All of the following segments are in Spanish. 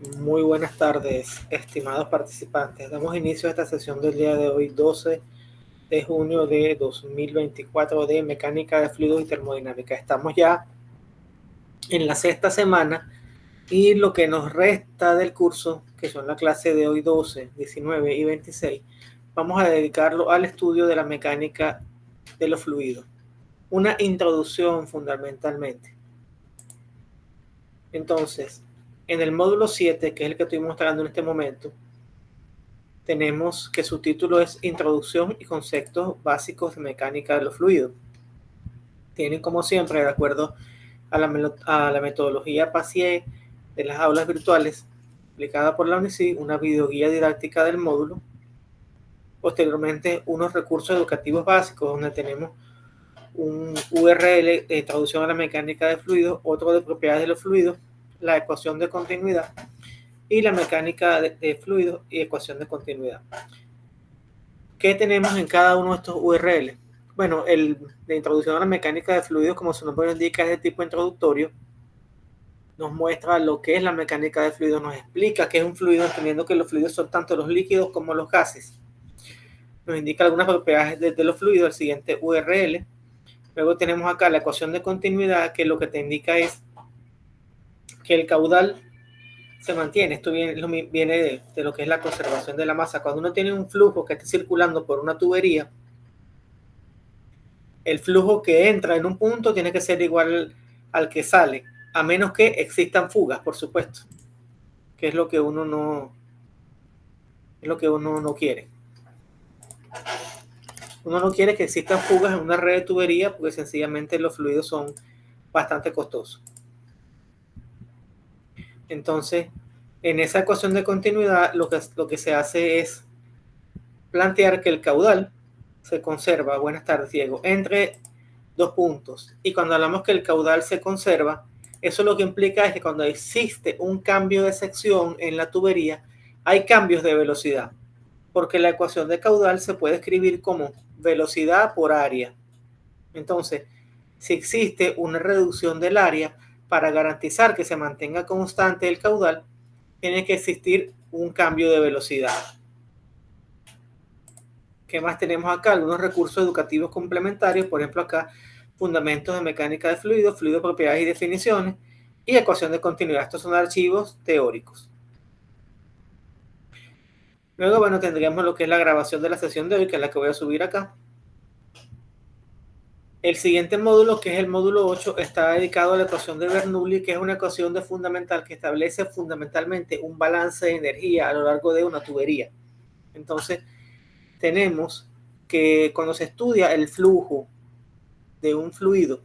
Muy buenas tardes, estimados participantes. Damos inicio a esta sesión del día de hoy, 12 de junio de 2024 de Mecánica de Fluidos y Termodinámica. Estamos ya en la sexta semana y lo que nos resta del curso, que son la clase de hoy 12, 19 y 26, vamos a dedicarlo al estudio de la mecánica de los fluidos. Una introducción fundamentalmente. Entonces, en el módulo 7, que es el que estoy mostrando en este momento, tenemos que su título es Introducción y conceptos básicos de mecánica de los fluidos. Tienen, como siempre, de acuerdo a la metodología PASIE de las aulas virtuales aplicada por la UNICID, una videoguía didáctica del módulo. Posteriormente, unos recursos educativos básicos donde tenemos un URL de traducción a la mecánica de fluidos, otro de propiedades de los fluidos, la ecuación de continuidad y la mecánica de fluidos y ecuación de continuidad. ¿Qué tenemos en cada uno de estos URL? Bueno, de introducción a la mecánica de fluidos, como su nombre lo indica, es de tipo introductorio. Nos muestra lo que es la mecánica de fluidos, nos explica qué es un fluido, entendiendo que los fluidos son tanto los líquidos como los gases. Nos indica algunas propiedades de los fluidos, el siguiente URL. Luego tenemos acá la ecuación de continuidad, que lo que te indica es que el caudal se mantiene. Esto viene de lo que es la conservación de la masa. Cuando uno tiene un flujo que está circulando por una tubería, el flujo que entra en un punto tiene que ser igual al que sale, a menos que existan fugas, por supuesto, que es lo que uno no quiere. Uno no quiere que existan fugas en una red de tubería porque sencillamente los fluidos son bastante costosos. Entonces, en esa ecuación de continuidad, lo que se hace es plantear que el caudal se conserva, buenas tardes Diego, entre dos puntos. Y cuando hablamos que el caudal se conserva, eso lo que implica es que cuando existe un cambio de sección en la tubería, hay cambios de velocidad, porque la ecuación de caudal se puede escribir como velocidad por área. Entonces, si existe una reducción del área, para garantizar que se mantenga constante el caudal, tiene que existir un cambio de velocidad. ¿Qué más tenemos acá? Algunos recursos educativos complementarios, por ejemplo acá, fundamentos de mecánica de fluidos, propiedades y definiciones, y ecuación de continuidad. Estos son archivos teóricos. Luego, bueno, tendríamos lo que es la grabación de la sesión de hoy, que es la que voy a subir acá. El siguiente módulo, que es el módulo 8, está dedicado a la ecuación de Bernoulli, que es una ecuación de fundamental que establece fundamentalmente un balance de energía a lo largo de una tubería. Entonces, tenemos que cuando se estudia el flujo de un fluido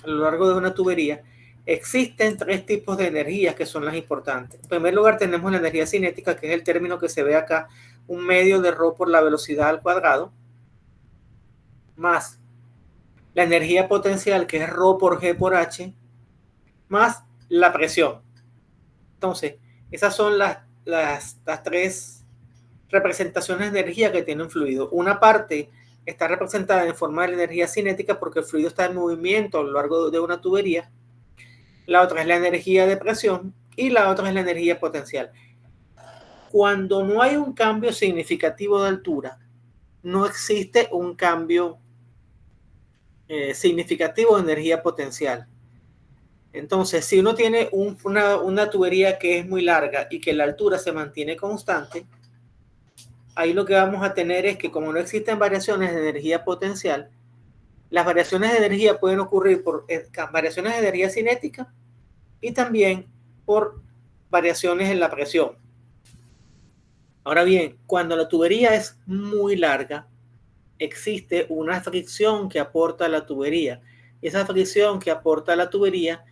a lo largo de una tubería, existen tres tipos de energías que son las importantes. En primer lugar, tenemos la energía cinética, que es el término que se ve acá, un medio de ρ por la velocidad al cuadrado, más la energía potencial, que es ρ por g por h, más la presión. Entonces, esas son las tres representaciones de energía que tiene un fluido. Una parte está representada en forma de energía cinética porque el fluido está en movimiento a lo largo de una tubería. La otra es la energía de presión y la otra es la energía potencial. Cuando no hay un cambio significativo de altura, no existe un cambio significativo de energía potencial. Entonces, si uno tiene una tubería que es muy larga y que la altura se mantiene constante, ahí lo que vamos a tener es que como no existen variaciones de energía potencial, las variaciones de energía pueden ocurrir por variaciones de energía cinética y también por variaciones en la presión. Ahora bien, cuando la tubería es muy larga, existe una fricción que aporta la tubería. Y esa fricción que aporta la tubería,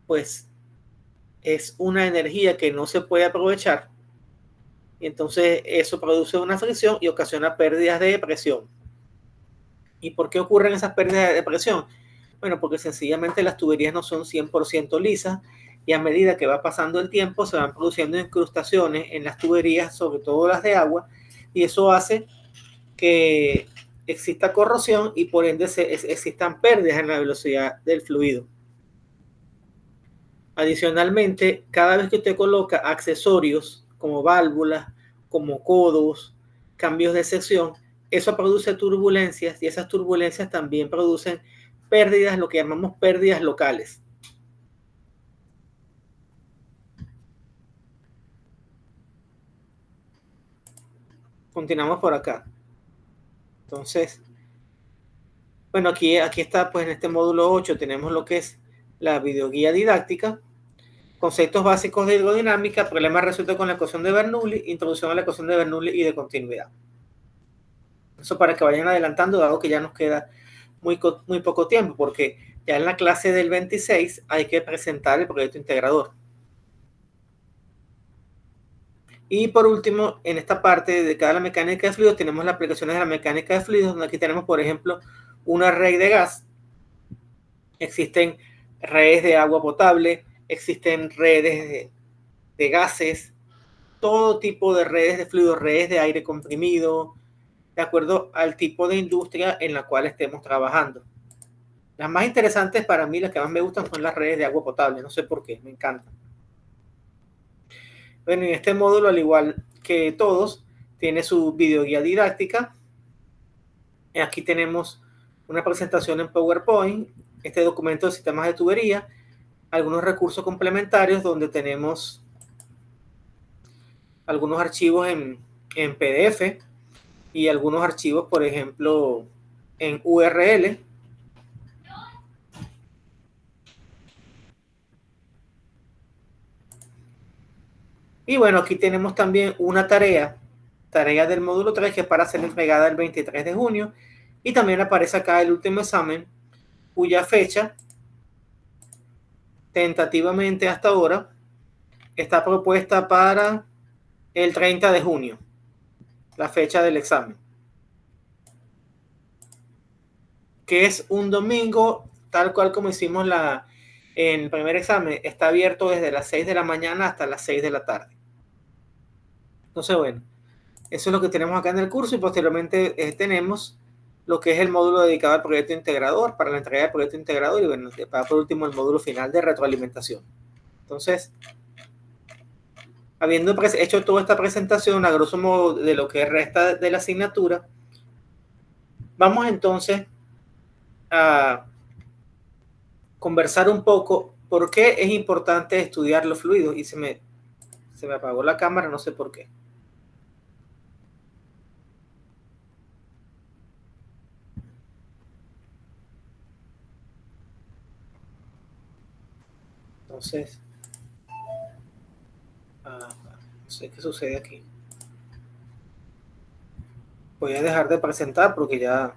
pues es una energía que no se puede aprovechar. Y entonces eso produce una fricción y ocasiona pérdidas de presión. ¿Y por qué ocurren esas pérdidas de presión? Bueno, porque sencillamente las tuberías no son 100% lisas y a medida que va pasando el tiempo se van produciendo incrustaciones en las tuberías, sobre todo las de agua, y eso hace que exista corrosión y por ende existan pérdidas en la velocidad del fluido. Adicionalmente, cada vez que usted coloca accesorios como válvulas, como codos, cambios de sección, eso produce turbulencias y esas turbulencias también producen pérdidas, lo que llamamos pérdidas locales. Continuamos por acá. Entonces, bueno, aquí está, pues en este módulo 8 tenemos lo que es la videoguía didáctica, conceptos básicos de hidrodinámica, problemas resueltos con la ecuación de Bernoulli, introducción a la ecuación de Bernoulli y de continuidad. Eso para que vayan adelantando, dado que ya nos queda muy poco tiempo, porque ya en la clase del 26 hay que presentar el proyecto integrador. Y por último, en esta parte dedicada a la mecánica de fluidos, tenemos las aplicaciones de la mecánica de fluidos, donde aquí tenemos, por ejemplo, una red de gas. Existen redes de agua potable, existen redes de gases, todo tipo de redes de fluidos, redes de aire comprimido, de acuerdo al tipo de industria en la cual estemos trabajando. Las más interesantes para mí, las que más me gustan, son las redes de agua potable. No sé por qué, me encantan. Bueno, en este módulo, al igual que todos, tiene su videoguía didáctica. Aquí tenemos una presentación en PowerPoint, este documento de sistemas de tubería, algunos recursos complementarios donde tenemos algunos archivos en PDF y algunos archivos, por ejemplo, en URL. Y bueno, aquí tenemos también una tarea del módulo 3 que es para ser entregada el 23 de junio. Y también aparece acá el último examen, cuya fecha, tentativamente hasta ahora, está propuesta para el 30 de junio, la fecha del examen, que es un domingo, tal cual como hicimos en el primer examen. Está abierto desde las 6 de la mañana hasta las 6 de la tarde. Entonces, bueno, eso es lo que tenemos acá en el curso y posteriormente tenemos lo que es el módulo dedicado al proyecto integrador, para la entrega del proyecto integrador y bueno, para por último el módulo final de retroalimentación. Entonces, habiendo hecho toda esta presentación a grosso modo de lo que resta de la asignatura, vamos entonces a conversar un poco por qué es importante estudiar los fluidos. Y se me apagó la cámara, no sé por qué. Entonces, no sé qué sucede aquí. Voy a dejar de presentar porque ya...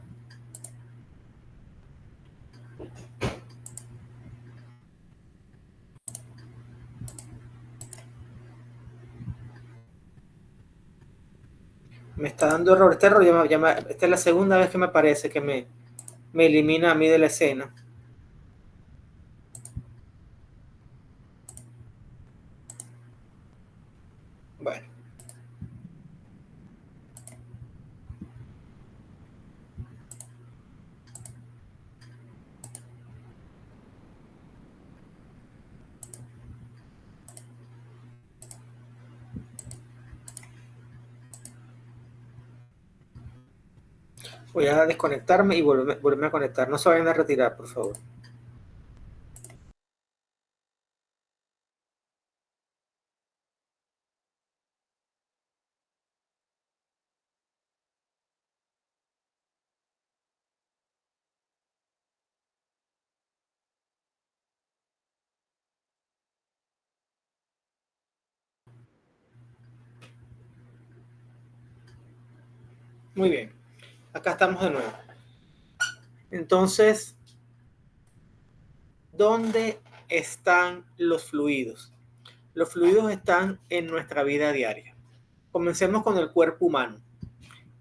me está dando error. Este error esta es la segunda vez que me parece que me elimina a mí de la escena. Bueno. Voy a desconectarme y volverme a conectar. No se vayan a retirar, por favor. Muy bien. Acá estamos de nuevo. Entonces, ¿dónde están los fluidos? Los fluidos están en nuestra vida diaria. Comencemos con el cuerpo humano.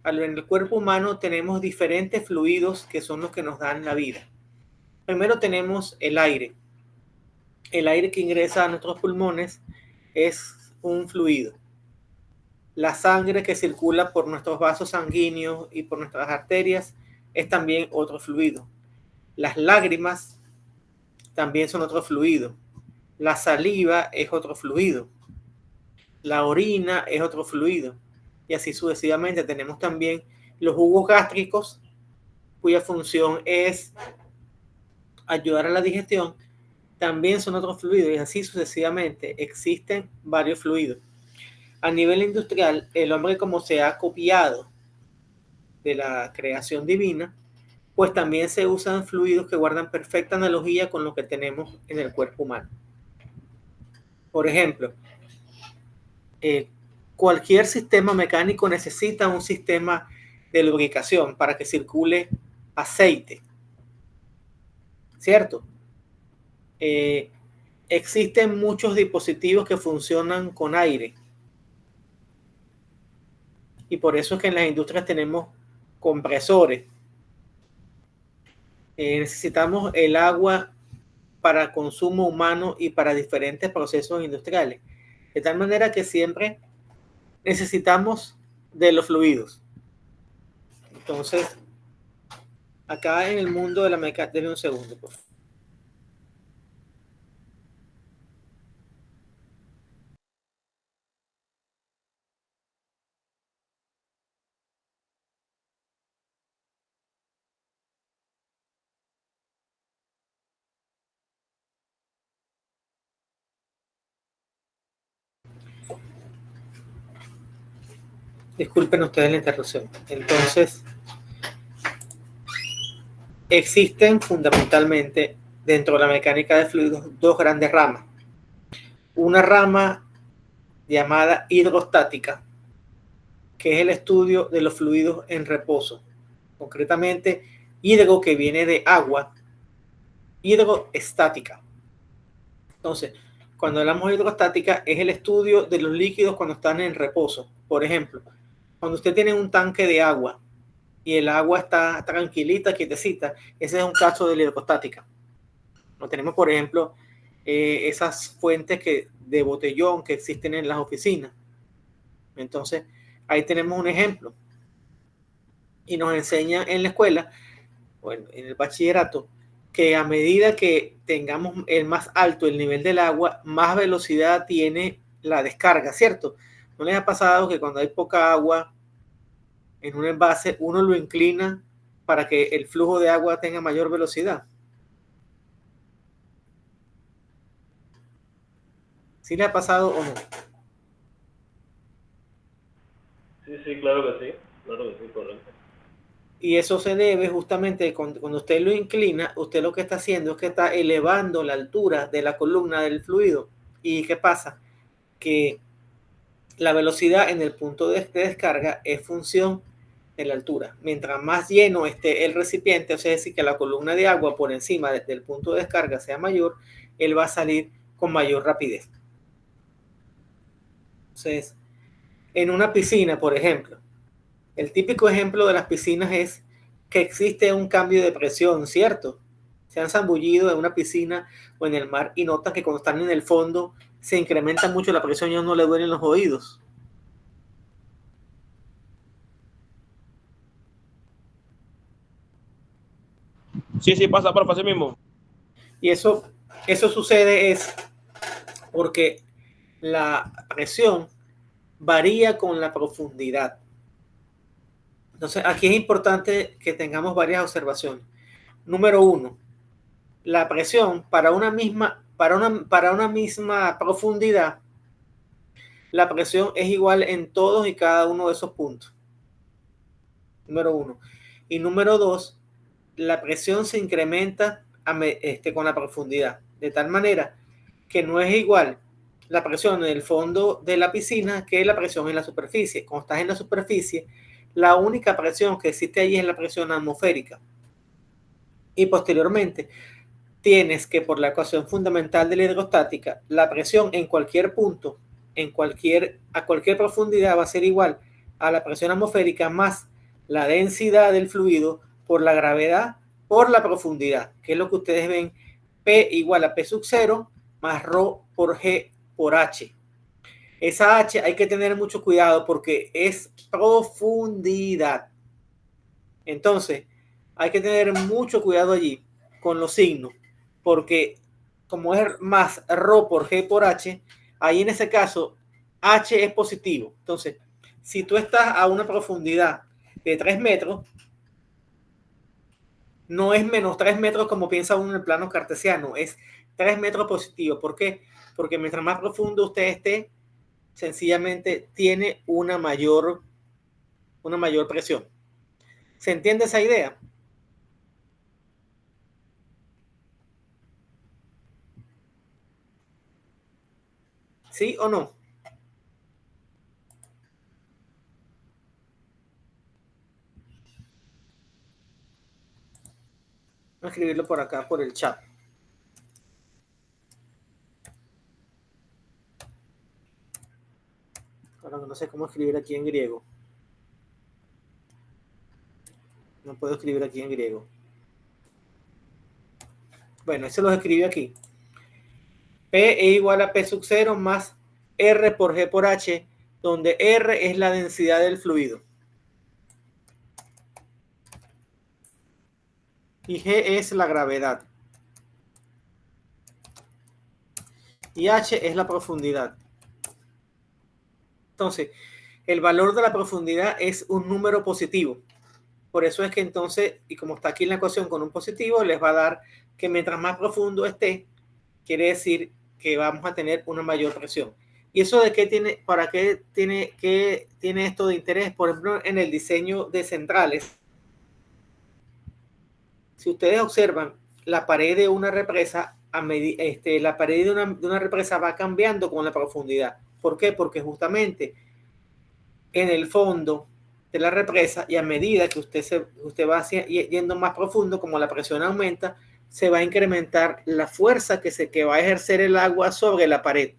En el cuerpo humano tenemos diferentes fluidos que son los que nos dan la vida. Primero tenemos el aire. El aire que ingresa a nuestros pulmones es un fluido. La sangre que circula por nuestros vasos sanguíneos y por nuestras arterias es también otro fluido. Las lágrimas también son otro fluido. La saliva es otro fluido. La orina es otro fluido. Y así sucesivamente. Tenemos también los jugos gástricos, cuya función es ayudar a la digestión. También son otros fluidos y así sucesivamente. Existen varios fluidos. A nivel industrial, el hombre, como se ha copiado de la creación divina, pues también se usan fluidos que guardan perfecta analogía con lo que tenemos en el cuerpo humano. Por ejemplo, cualquier sistema mecánico necesita un sistema de lubricación para que circule aceite, ¿cierto? Existen muchos dispositivos que funcionan con aire y por eso es que en las industrias tenemos compresores. Necesitamos el agua para consumo humano y para diferentes procesos industriales. De tal manera que siempre necesitamos de los fluidos. Entonces, acá en el mundo de la mecánica, denme un segundo, por favor. Disculpen ustedes la interrupción. Entonces, existen fundamentalmente dentro de la mecánica de fluidos dos grandes ramas. Una rama llamada hidrostática, que es el estudio de los fluidos en reposo. Concretamente, hidro, que viene de agua, hidroestática. Entonces, cuando hablamos de hidrostática, es el estudio de los líquidos cuando están en reposo. Por ejemplo, cuando usted tiene un tanque de agua y el agua está tranquilita, quietecita, ese es un caso de la hidrostática. No tenemos, por ejemplo, esas fuentes de botellón que existen en las oficinas. Entonces, ahí tenemos un ejemplo. Y nos enseña en la escuela, bueno, en el bachillerato, que a medida que tengamos el más alto el nivel del agua, más velocidad tiene la descarga, ¿cierto? ¿No les ha pasado que cuando hay poca agua en un envase, uno lo inclina para que el flujo de agua tenga mayor velocidad? ¿Sí le ha pasado o no? Sí, claro que sí, correcto. Y eso se debe justamente cuando usted lo inclina, usted lo que está haciendo es que está elevando la altura de la columna del fluido. ¿Y qué pasa? Que la velocidad en el punto de descarga es función de la altura. Mientras más lleno esté el recipiente, o sea, es decir, que la columna de agua por encima del punto de descarga sea mayor, él va a salir con mayor rapidez. Entonces, en una piscina, por ejemplo, el típico ejemplo de las piscinas es que existe un cambio de presión, ¿cierto? Se han zambullido en una piscina o en el mar y notan que cuando están en el fondo se incrementa mucho la presión y a uno le duelen los oídos. Sí, pasa, profe, así mismo. Y eso sucede es porque la presión varía con la profundidad. Entonces, aquí es importante que tengamos varias observaciones. Número uno, la presión para una misma profundidad, la presión es igual en todos y cada uno de esos puntos. Número uno. Y número dos, la presión se incrementa con la profundidad, de tal manera que no es igual la presión en el fondo de la piscina que la presión en la superficie. Cuando estás en la superficie, la única presión que existe allí es la presión atmosférica. Y posteriormente, tienes que, por la ecuación fundamental de la hidrostática, la presión en cualquier punto, a cualquier profundidad va a ser igual a la presión atmosférica más la densidad del fluido por la gravedad por la profundidad, que es lo que ustedes ven, P igual a P sub 0 más ρ por G por H. Esa H hay que tener mucho cuidado porque es profundidad. Entonces, hay que tener mucho cuidado allí con los signos, porque como es más ρ por G por H, ahí en ese caso H es positivo. Entonces, si tú estás a una profundidad de 3 metros, no es menos 3 metros como piensa uno en el plano cartesiano, es 3 metros positivo. ¿Por qué? Porque mientras más profundo usted esté, sencillamente tiene una mayor presión. ¿Se entiende esa idea? ¿Sí o no? Voy a escribirlo por acá, por el chat. Ahora no sé cómo escribir aquí en griego. No puedo escribir aquí en griego. Bueno, eso lo escribí aquí. P es igual a P sub 0 más R por G por H, donde R es la densidad del fluido. Y G es la gravedad. Y H es la profundidad. Entonces, el valor de la profundidad es un número positivo. Por eso es que entonces, y como está aquí en la ecuación con un positivo, les va a dar que mientras más profundo esté, quiere decir que vamos a tener una mayor presión. ¿Y eso de qué tiene, para qué tiene esto de interés? Por ejemplo, en el diseño de centrales, si ustedes observan, la pared de una represa, la pared de una represa va cambiando con la profundidad. ¿Por qué? Porque justamente en el fondo de la represa, y a medida que usted va yendo más profundo, como la presión aumenta, se va a incrementar la fuerza que va a ejercer el agua sobre la pared.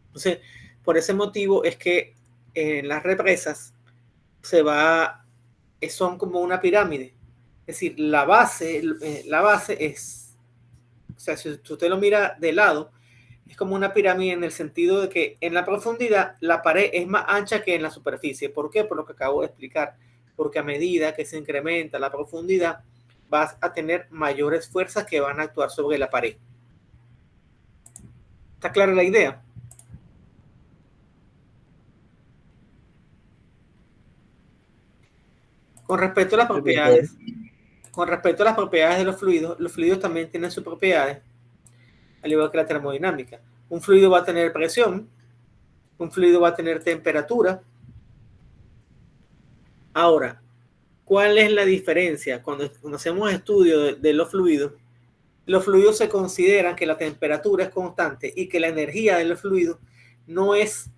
Entonces, por ese motivo es que en las represas son como una pirámide. Es decir, la base es, o sea, si usted lo mira de lado, es como una pirámide en el sentido de que en la profundidad la pared es más ancha que en la superficie. ¿Por qué? Por lo que acabo de explicar. Porque a medida que se incrementa la profundidad, vas a tener mayores fuerzas que van a actuar sobre la pared. ¿Está clara la idea? Con respecto a las propiedades, de los fluidos también tienen sus propiedades, al igual que la termodinámica. Un fluido va a tener presión, un fluido va a tener temperatura. Ahora, ¿cuál es la diferencia? Cuando hacemos estudio de los fluidos se consideran que la temperatura es constante y que la energía del fluido no es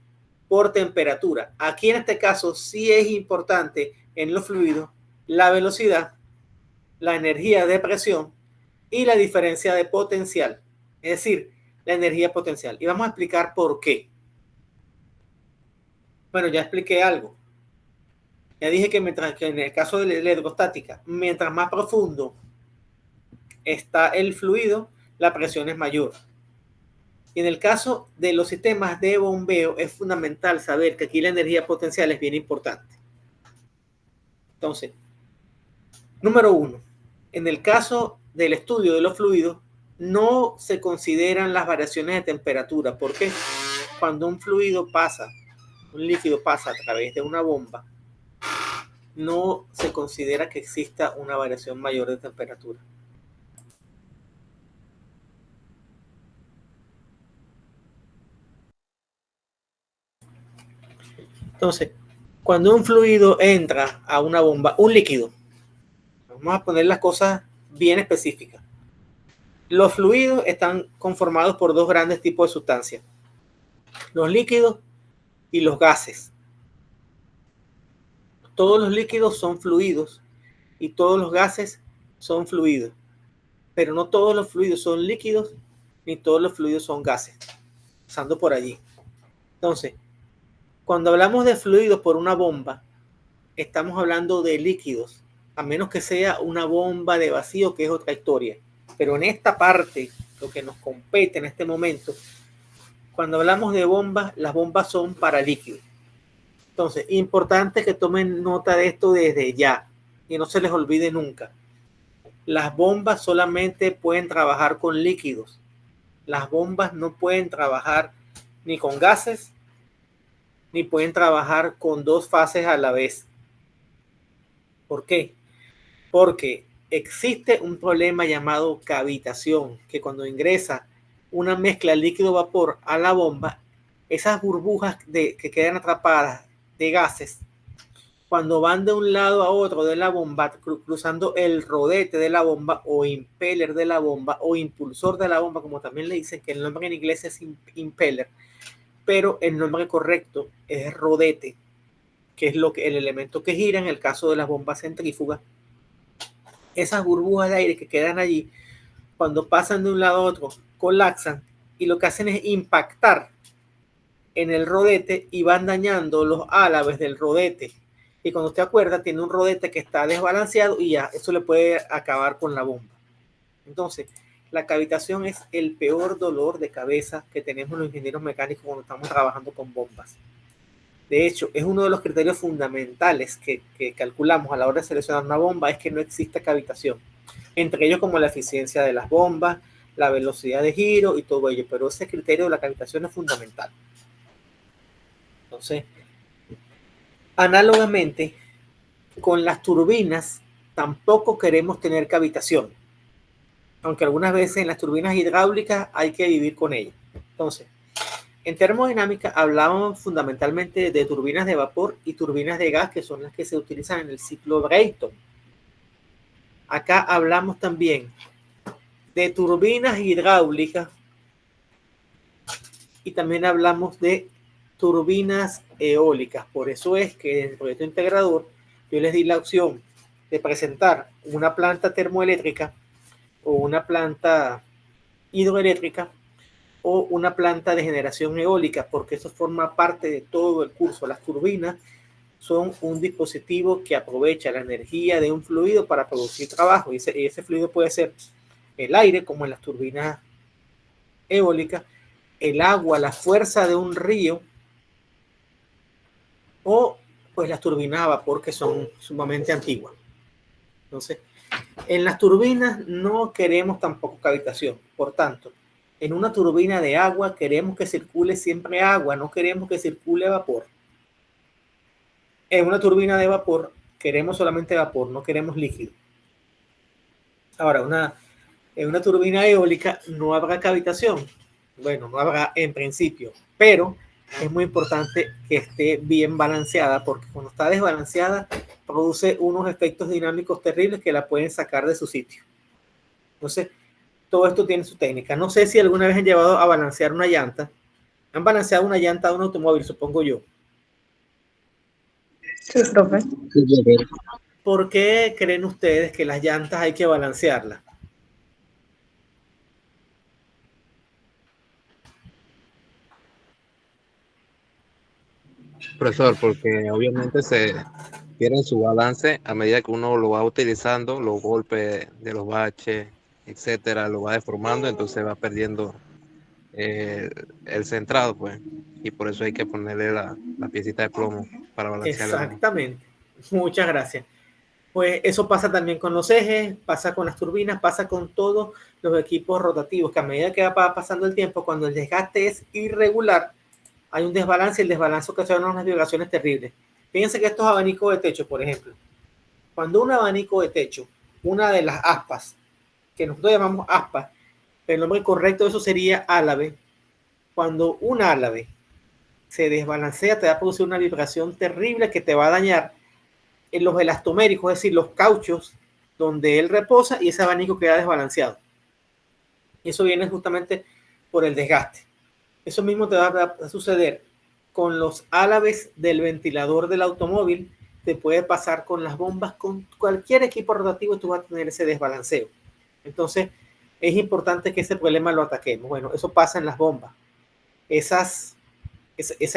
por temperatura. Aquí en este caso sí es importante en los fluidos la velocidad, la energía de presión y la diferencia de potencial, es decir, la energía potencial. Y vamos a explicar por qué. Bueno, ya expliqué algo. Ya dije que mientras que en el caso de la hidrostática, mientras más profundo está el fluido, la presión es mayor. Y en el caso de los sistemas de bombeo es fundamental saber que aquí la energía potencial es bien importante. Entonces, número 1, en el caso del estudio de los fluidos, no se consideran las variaciones de temperatura. ¿Por qué? Cuando un líquido pasa a través de una bomba, no se considera que exista una variación mayor de temperatura. Entonces, cuando un fluido entra a una bomba, un líquido, vamos a poner las cosas bien específicas. Los fluidos están conformados por dos grandes tipos de sustancias: los líquidos y los gases. Todos los líquidos son fluidos y todos los gases son fluidos, pero no todos los fluidos son líquidos ni todos los fluidos son gases, pasando por allí. Entonces, cuando hablamos de fluidos por una bomba, estamos hablando de líquidos, a menos que sea una bomba de vacío, que es otra historia. Pero en esta parte, lo que nos compete en este momento, cuando hablamos de bombas, las bombas son para líquidos. Entonces, importante que tomen nota de esto desde ya y no se les olvide nunca. Las bombas solamente pueden trabajar con líquidos. Las bombas no pueden trabajar ni con gases, ni pueden trabajar con dos fases a la vez. ¿Por qué? Porque existe un problema llamado cavitación, que cuando ingresa una mezcla líquido-vapor a la bomba, esas burbujas que quedan atrapadas de gases, cuando van de un lado a otro de la bomba, cruzando el rodete de la bomba o impeller de la bomba o impulsor de la bomba, como también le dicen, que el nombre en inglés es impeller, pero el nombre correcto es rodete, que es el elemento que gira en el caso de las bombas centrífugas. Esas burbujas de aire que quedan allí, cuando pasan de un lado a otro, colapsan y lo que hacen es impactar en el rodete y van dañando los álabes del rodete. Y cuando usted acuerda, tiene un rodete que está desbalanceado y ya eso le puede acabar con la bomba. Entonces, la cavitación es el peor dolor de cabeza que tenemos los ingenieros mecánicos cuando estamos trabajando con bombas. De hecho, es uno de los criterios fundamentales que calculamos a la hora de seleccionar una bomba, es que no exista cavitación. Entre ellos como la eficiencia de las bombas, la velocidad de giro y todo ello. Pero ese criterio de la cavitación es fundamental. Entonces, análogamente, con las turbinas tampoco queremos tener cavitación. Aunque algunas veces en las turbinas hidráulicas hay que vivir con ellas. Entonces, en termodinámica hablábamos fundamentalmente de turbinas de vapor y turbinas de gas, que son las que se utilizan en el ciclo Brayton. Acá hablamos también de turbinas hidráulicas y también hablamos de turbinas eólicas. Por eso es que en el proyecto integrador yo les di la opción de presentar una planta termoeléctrica o una planta hidroeléctrica o una planta de generación eólica, porque eso forma parte de todo el curso. Las turbinas son un dispositivo que aprovecha la energía de un fluido para producir trabajo, y ese fluido puede ser el aire, como en las turbinas eólicas, el agua, la fuerza de un río, o pues las turbinas a vapor, que son sumamente antiguas. Entonces, en las turbinas no queremos tampoco cavitación. Por tanto, en una turbina de agua queremos que circule siempre agua, no queremos que circule vapor. En una turbina de vapor queremos solamente vapor, no queremos líquido. Ahora, en una turbina eólica no habrá cavitación. Bueno, no habrá en principio, pero es muy importante que esté bien balanceada, porque cuando está desbalanceada produce unos efectos dinámicos terribles que la pueden sacar de su sitio. Entonces, todo esto tiene su técnica. No sé si alguna vez han llevado a balancear una llanta. Han balanceado una llanta de un automóvil, supongo yo. Sí, profe. ¿Por qué creen ustedes que las llantas hay que balancearlas? Profesor, porque obviamente se pierde su balance a medida que uno lo va utilizando, los golpes de los baches, etcétera, lo va deformando, entonces va perdiendo el centrado, pues, y por eso hay que ponerle la piecita de plomo para balancearla. Exactamente. Muchas gracias. Pues eso pasa también con los ejes, pasa con las turbinas, pasa con todos los equipos rotativos, que a medida que va pasando el tiempo, cuando el desgaste es irregular, hay un desbalance y el desbalance ocasiona unas vibraciones terribles. Fíjense que estos abanicos de techo, por ejemplo, cuando un abanico de techo, una de las aspas, que nosotros llamamos aspas, el nombre correcto de eso sería álave, cuando un álave se desbalancea te va a producir una vibración terrible que te va a dañar en los elastoméricos, es decir, los cauchos donde él reposa, y ese abanico queda desbalanceado. Y eso viene justamente por el desgaste. Eso mismo te va a suceder con los álabes del ventilador del automóvil, te puede pasar con las bombas, con cualquier equipo rotativo tú vas a tener ese desbalanceo. Entonces, es importante que ese problema lo ataquemos. Bueno, eso pasa en las bombas. Esa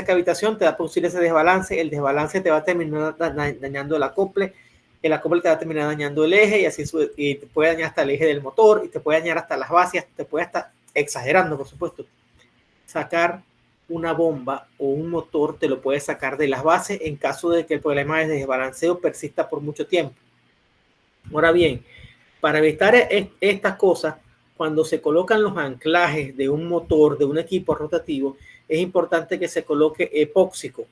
cavitación te va a producir ese desbalance, el desbalance te va a terminar dañando el acople te va a terminar dañando el eje, y te puede dañar hasta el eje del motor, y te puede dañar hasta las bases, te puede estar exagerando, por supuesto. Sacar una bomba o un motor te lo puede sacar de las bases en caso de que el problema de desbalanceo persista por mucho tiempo. Ahora bien, Para evitar estas cosas, cuando se colocan los anclajes de un motor, de un equipo rotativo, es importante que se coloque epóxico.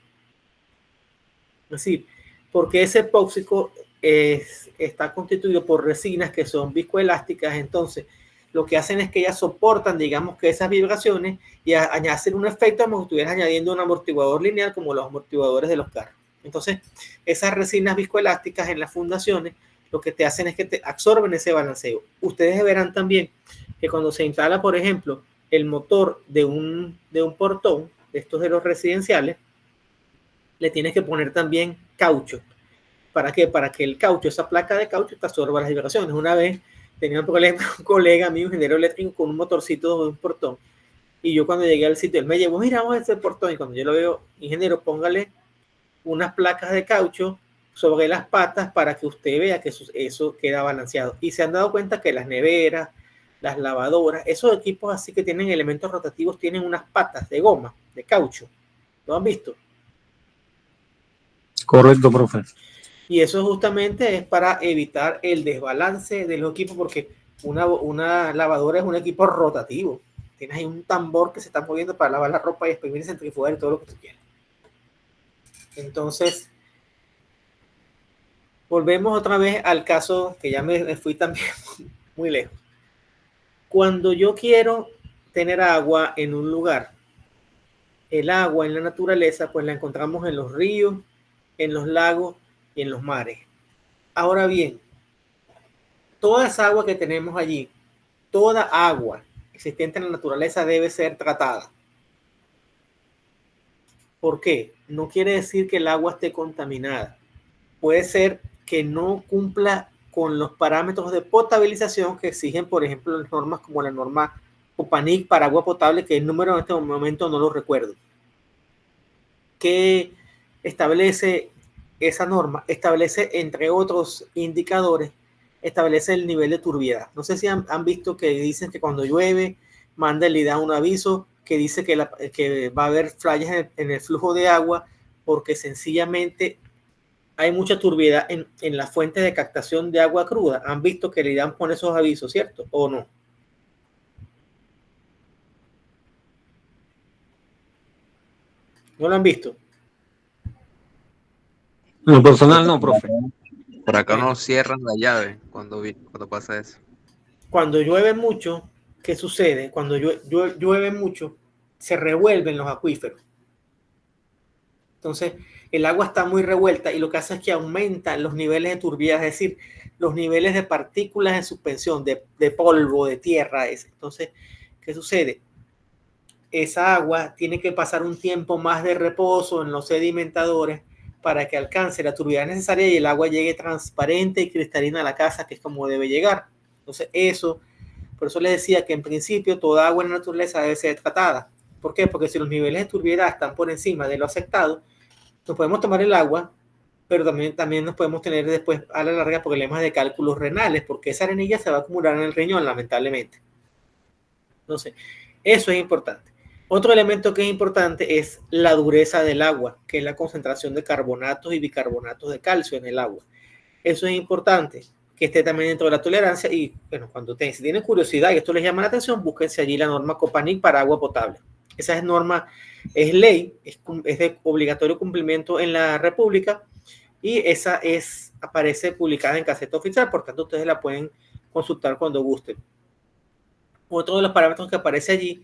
Es decir, porque ese epóxico está constituido por resinas que son viscoelásticas, entonces lo que hacen es que ellas soportan, digamos, que esas vibraciones y hacen un efecto como si estuvieras añadiendo un amortiguador lineal como los amortiguadores de los carros. Entonces, esas resinas viscoelásticas en las fundaciones lo que te hacen es que te absorben ese balanceo. Ustedes verán también que cuando se instala, por ejemplo, el motor de un portón, de estos de los residenciales, le tienes que poner también caucho. ¿Para qué? Para que el caucho, esa placa de caucho, te absorba las vibraciones. Una vez tenía un problema, un colega mío, ingeniero eléctrico, con un motorcito de un portón. Y yo cuando llegué al sitio, él me llevó, mira, vamos a hacer portón. Y cuando yo lo veo, ingeniero, póngale unas placas de caucho sobre las patas para que usted vea que eso queda balanceado. Y se han dado cuenta que las neveras, las lavadoras, esos equipos así que tienen elementos rotativos, tienen unas patas de goma, de caucho. ¿Lo han visto? Correcto, profe. Y eso justamente es para evitar el desbalance de los equipos, porque una lavadora es un equipo rotativo. Tienes ahí un tambor que se está moviendo para lavar la ropa y exprimir, centrifugar y todo lo que tú quieras. Entonces, volvemos otra vez al caso que ya me fui también muy lejos. Cuando yo quiero tener agua en un lugar, el agua en la naturaleza, pues la encontramos en los ríos, en los lagos y en los mares. Ahora bien, toda esa agua que tenemos allí, toda agua existente en la naturaleza debe ser tratada. ¿Por qué? No quiere decir que el agua esté contaminada. Puede ser que no cumpla con los parámetros de potabilización que exigen, por ejemplo, las normas como la norma Copanic para agua potable, que el número en este momento no lo recuerdo. ¿Qué establece esa norma? Establece, entre otros indicadores, establece el nivel de turbiedad. No sé si han visto que dicen que cuando llueve, manda el IDA un aviso que dice que va a haber fallas en el flujo de agua porque sencillamente hay mucha turbiedad en la fuente de captación de agua cruda. Han visto que el IDAM pone esos avisos, ¿cierto? ¿O no? ¿No lo han visto? En lo personal no, profe. Por acá no cierran la llave cuando pasa eso. Cuando llueve mucho, ¿qué sucede? Cuando llueve mucho, se revuelven los acuíferos. Entonces, el agua está muy revuelta y lo que hace es que aumentan los niveles de turbidez, es decir, los niveles de partículas en suspensión, de polvo, de tierra. Entonces, ¿qué sucede? Esa agua tiene que pasar un tiempo más de reposo en los sedimentadores para que alcance la turbidez necesaria y el agua llegue transparente y cristalina a la casa, que es como debe llegar. Entonces, por eso les decía que en principio toda agua en la naturaleza debe ser tratada. ¿Por qué? Porque si los niveles de turbidez están por encima de lo aceptado, nos podemos tomar el agua, pero también nos podemos tener después a la larga problemas de cálculos renales, porque esa arenilla se va a acumular en el riñón, lamentablemente. Entonces, eso es importante. Otro elemento que es importante es la dureza del agua, que es la concentración de carbonatos y bicarbonatos de calcio en el agua. Eso es importante, que esté también dentro de la tolerancia y, bueno, si tienen curiosidad y esto les llama la atención, búsquense allí la norma Copanic para agua potable. Esa norma es ley, es de obligatorio cumplimiento en la República y esa aparece publicada en Gaceta Oficial, por tanto ustedes la pueden consultar cuando gusten. Otro de los parámetros que aparece allí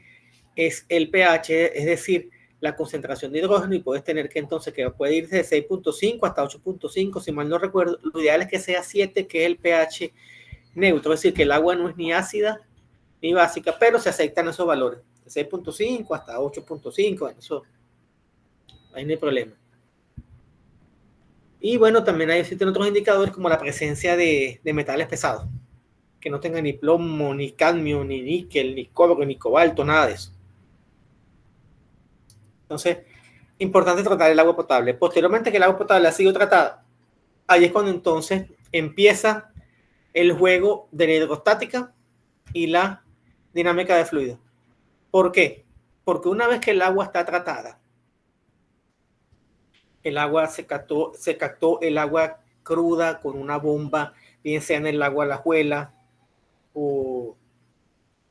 es el pH, es decir, la concentración de hidrógeno, y puedes tener que entonces que puede irse de 6.5 hasta 8.5, si mal no recuerdo. Lo ideal es que sea 7, que es el pH neutro, es decir, que el agua no es ni ácida ni básica, pero se aceptan esos valores, de 6.5 hasta 8.5, eso ahí no hay problema. Y bueno, también existen otros indicadores como la presencia de metales pesados, que no tengan ni plomo, ni cadmio, ni níquel, ni cobre, ni cobalto, nada de eso. Entonces, importante tratar el agua potable. Posteriormente que el agua potable ha sido tratada, ahí es cuando entonces empieza el juego de la hidrostática y la dinámica de fluido. ¿Por qué? Porque una vez que el agua está tratada, el agua se captó el agua cruda con una bomba, bien sea en el agua Alajuela, o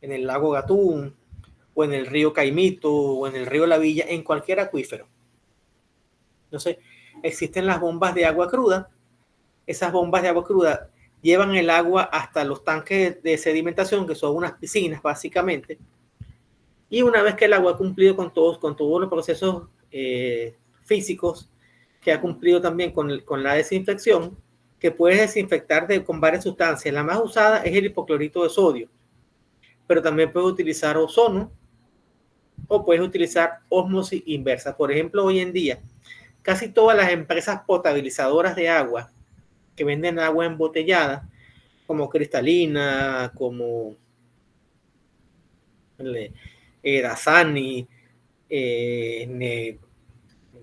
en el lago Gatún, o en el río Caimito, o en el río La Villa, en cualquier acuífero. Entonces, existen las bombas de agua cruda. Esas bombas de agua cruda llevan el agua hasta los tanques de sedimentación, que son unas piscinas básicamente. Y una vez que el agua ha cumplido con todos los procesos físicos, que ha cumplido también con la desinfección, que puedes desinfectar con varias sustancias. La más usada es el hipoclorito de sodio, pero también puedes utilizar ozono o puedes utilizar ósmosis inversa. Por ejemplo, hoy en día, casi todas las empresas potabilizadoras de agua que venden agua embotellada, como Cristalina, como Dasani,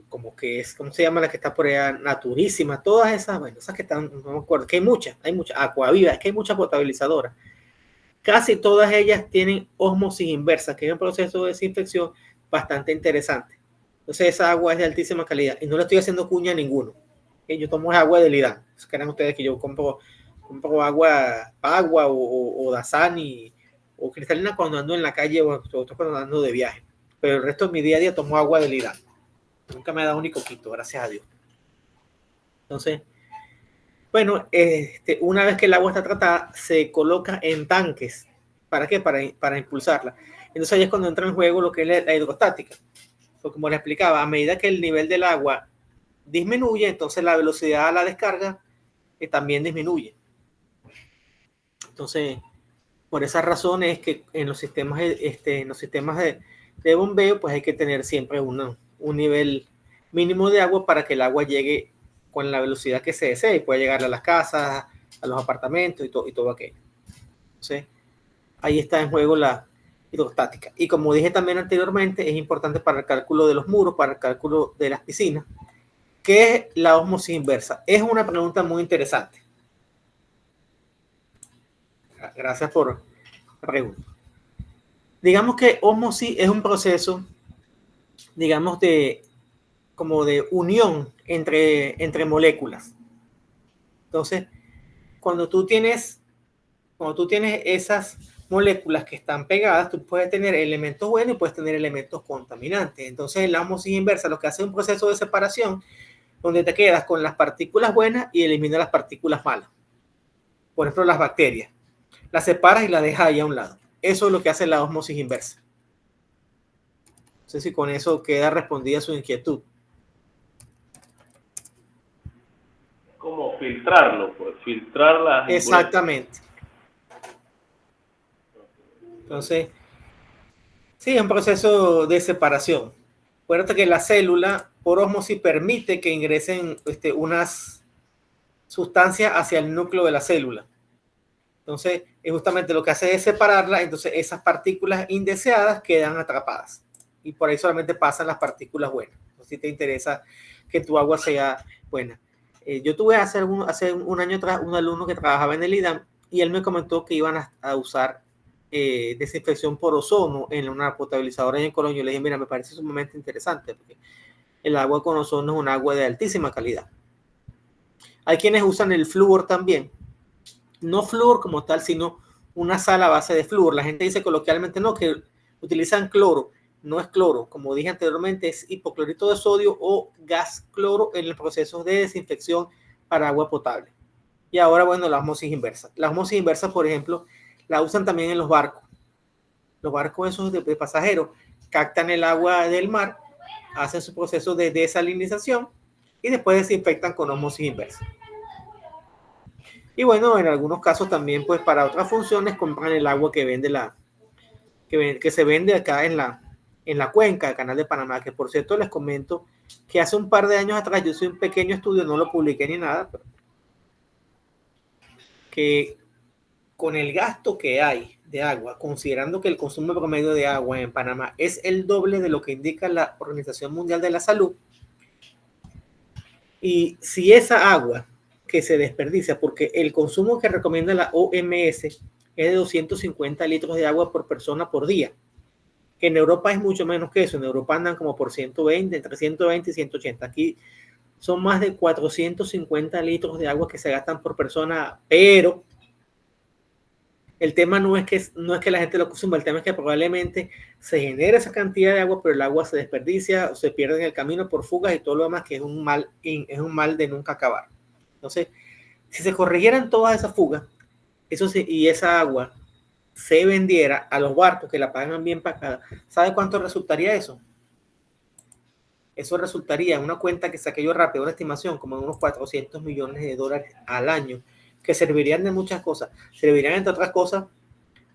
como que es, ¿cómo se llama la que está por allá? Naturísima, todas esas, bueno, esas que están, no me acuerdo, que hay muchas, Aquaviva, es que hay muchas potabilizadoras. Casi todas ellas tienen ósmosis inversa, que es un proceso de desinfección bastante interesante. Entonces esa agua es de altísima calidad y no le estoy haciendo cuña a ninguno. Yo tomo agua de Lidán. Crean ustedes que yo compro agua Pagua o Dasani o Cristalina cuando ando en la calle o cuando ando de viaje. Pero el resto de mi día a día tomo agua de Lidán. Nunca me ha dado ni coquito, gracias a Dios. Entonces, bueno, una vez que el agua está tratada, se coloca en tanques. ¿Para qué? Para impulsarla. Entonces ahí es cuando entra en juego lo que es la hidrostática. Porque como les explicaba, a medida que el nivel del agua disminuye, entonces la velocidad a la descarga también disminuye. Entonces, por esa razón es que en los sistemas, de bombeo, pues hay que tener siempre un nivel mínimo de agua para que el agua llegue con la velocidad que se desee y pueda llegar a las casas, a los apartamentos y todo aquello. Entonces, ahí está en juego la hidrostática. Y como dije también anteriormente, es importante para el cálculo de los muros, para el cálculo de las piscinas. ¿Qué es la ósmosis inversa? Es una pregunta muy interesante. Gracias por la pregunta. Digamos que ósmosis es un proceso, digamos, como de unión entre moléculas. Entonces, cuando tú tienes esas moléculas que están pegadas, tú puedes tener elementos buenos y puedes tener elementos contaminantes. Entonces, la ósmosis inversa lo que hace es un proceso de separación donde te quedas con las partículas buenas y eliminas las partículas malas. Por ejemplo, las bacterias. Las separas y las dejas ahí a un lado. Eso es lo que hace la ósmosis inversa. No sé si con eso queda respondida su inquietud. Como filtrarlo, pues, filtrar las impurezas. Exactamente. Entonces, sí, es un proceso de separación. Acuérdate que la célula, por ósmosis, permite que ingresen unas sustancias hacia el núcleo de la célula. Entonces, justamente lo que hace es separarla, entonces esas partículas indeseadas quedan atrapadas. Y por ahí solamente pasan las partículas buenas. Entonces, si te interesa que tu agua sea buena. Yo tuve hace un año atrás un alumno que trabajaba en el IDAM y él me comentó que iban a usar desinfección por ozono en una potabilizadora en Colombia. Yo le dije, mira, me parece sumamente interesante porque el agua con ozono es un agua de altísima calidad. Hay quienes usan el flúor también. No flúor como tal, sino una sal a base de flúor. La gente dice coloquialmente no, que utilizan cloro. No es cloro. Como dije anteriormente, es hipoclorito de sodio o gas cloro en el proceso de desinfección para agua potable. Y ahora, bueno, la ósmosis inversa. La ósmosis inversa, por ejemplo, la usan también en los barcos. Los barcos esos de pasajeros captan el agua del mar, hacen su proceso de desalinización y después desinfectan con ósmosis inversa. Y bueno, en algunos casos también, pues para otras funciones, compran el agua que se vende acá en la cuenca del Canal de Panamá, que por cierto les comento que hace un par de años atrás yo hice un pequeño estudio, no lo publiqué ni nada, pero que con el gasto que hay de agua, considerando que el consumo promedio de agua en Panamá es el doble de lo que indica la Organización Mundial de la Salud, y si esa agua que se desperdicia, porque el consumo que recomienda la OMS es de 250 litros de agua por persona por día, que en Europa es mucho menos que eso. En Europa andan como por 120, entre 120 y 180. Aquí son más de 450 litros de agua que se gastan por persona, pero El tema no es que la gente lo consuma, el tema es que probablemente se genera esa cantidad de agua, pero el agua se desperdicia o se pierde en el camino por fugas y todo lo demás, que es un mal de nunca acabar. Entonces, si se corrigieran todas esas fugas, y esa agua se vendiera a los barcos que la pagan bien pagada, ¿sabe cuánto resultaría eso? Eso resultaría en una cuenta que saqué yo rápido, una estimación como de unos $400 millones al año, que servirían de muchas cosas. Servirían, entre otras cosas,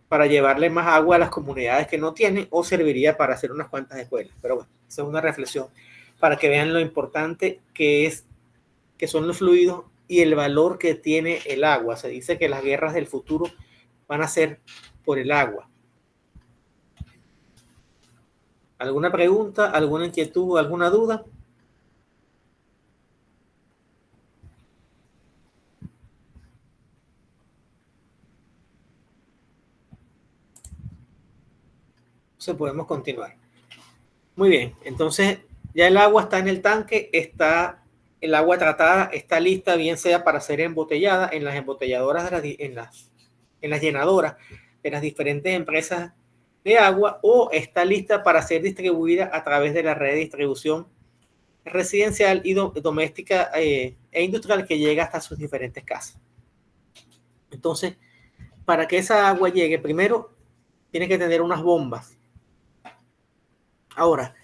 para llevarle más agua a las comunidades que no tienen, o serviría para hacer unas cuantas escuelas. Pero bueno, esa es una reflexión para que vean lo importante que son los fluidos y el valor que tiene el agua. Se dice que las guerras del futuro van a ser por el agua. ¿Alguna pregunta, alguna inquietud, alguna duda? Entonces podemos continuar. Muy bien, entonces ya el agua está en el tanque, el agua tratada está lista, bien sea para ser embotellada en las embotelladoras, en las llenadoras de las diferentes empresas de agua, o está lista para ser distribuida a través de la red de distribución residencial y doméstica e industrial que llega hasta sus diferentes casas. Entonces, para que esa agua llegue, primero tiene que tener unas bombas. Ahora,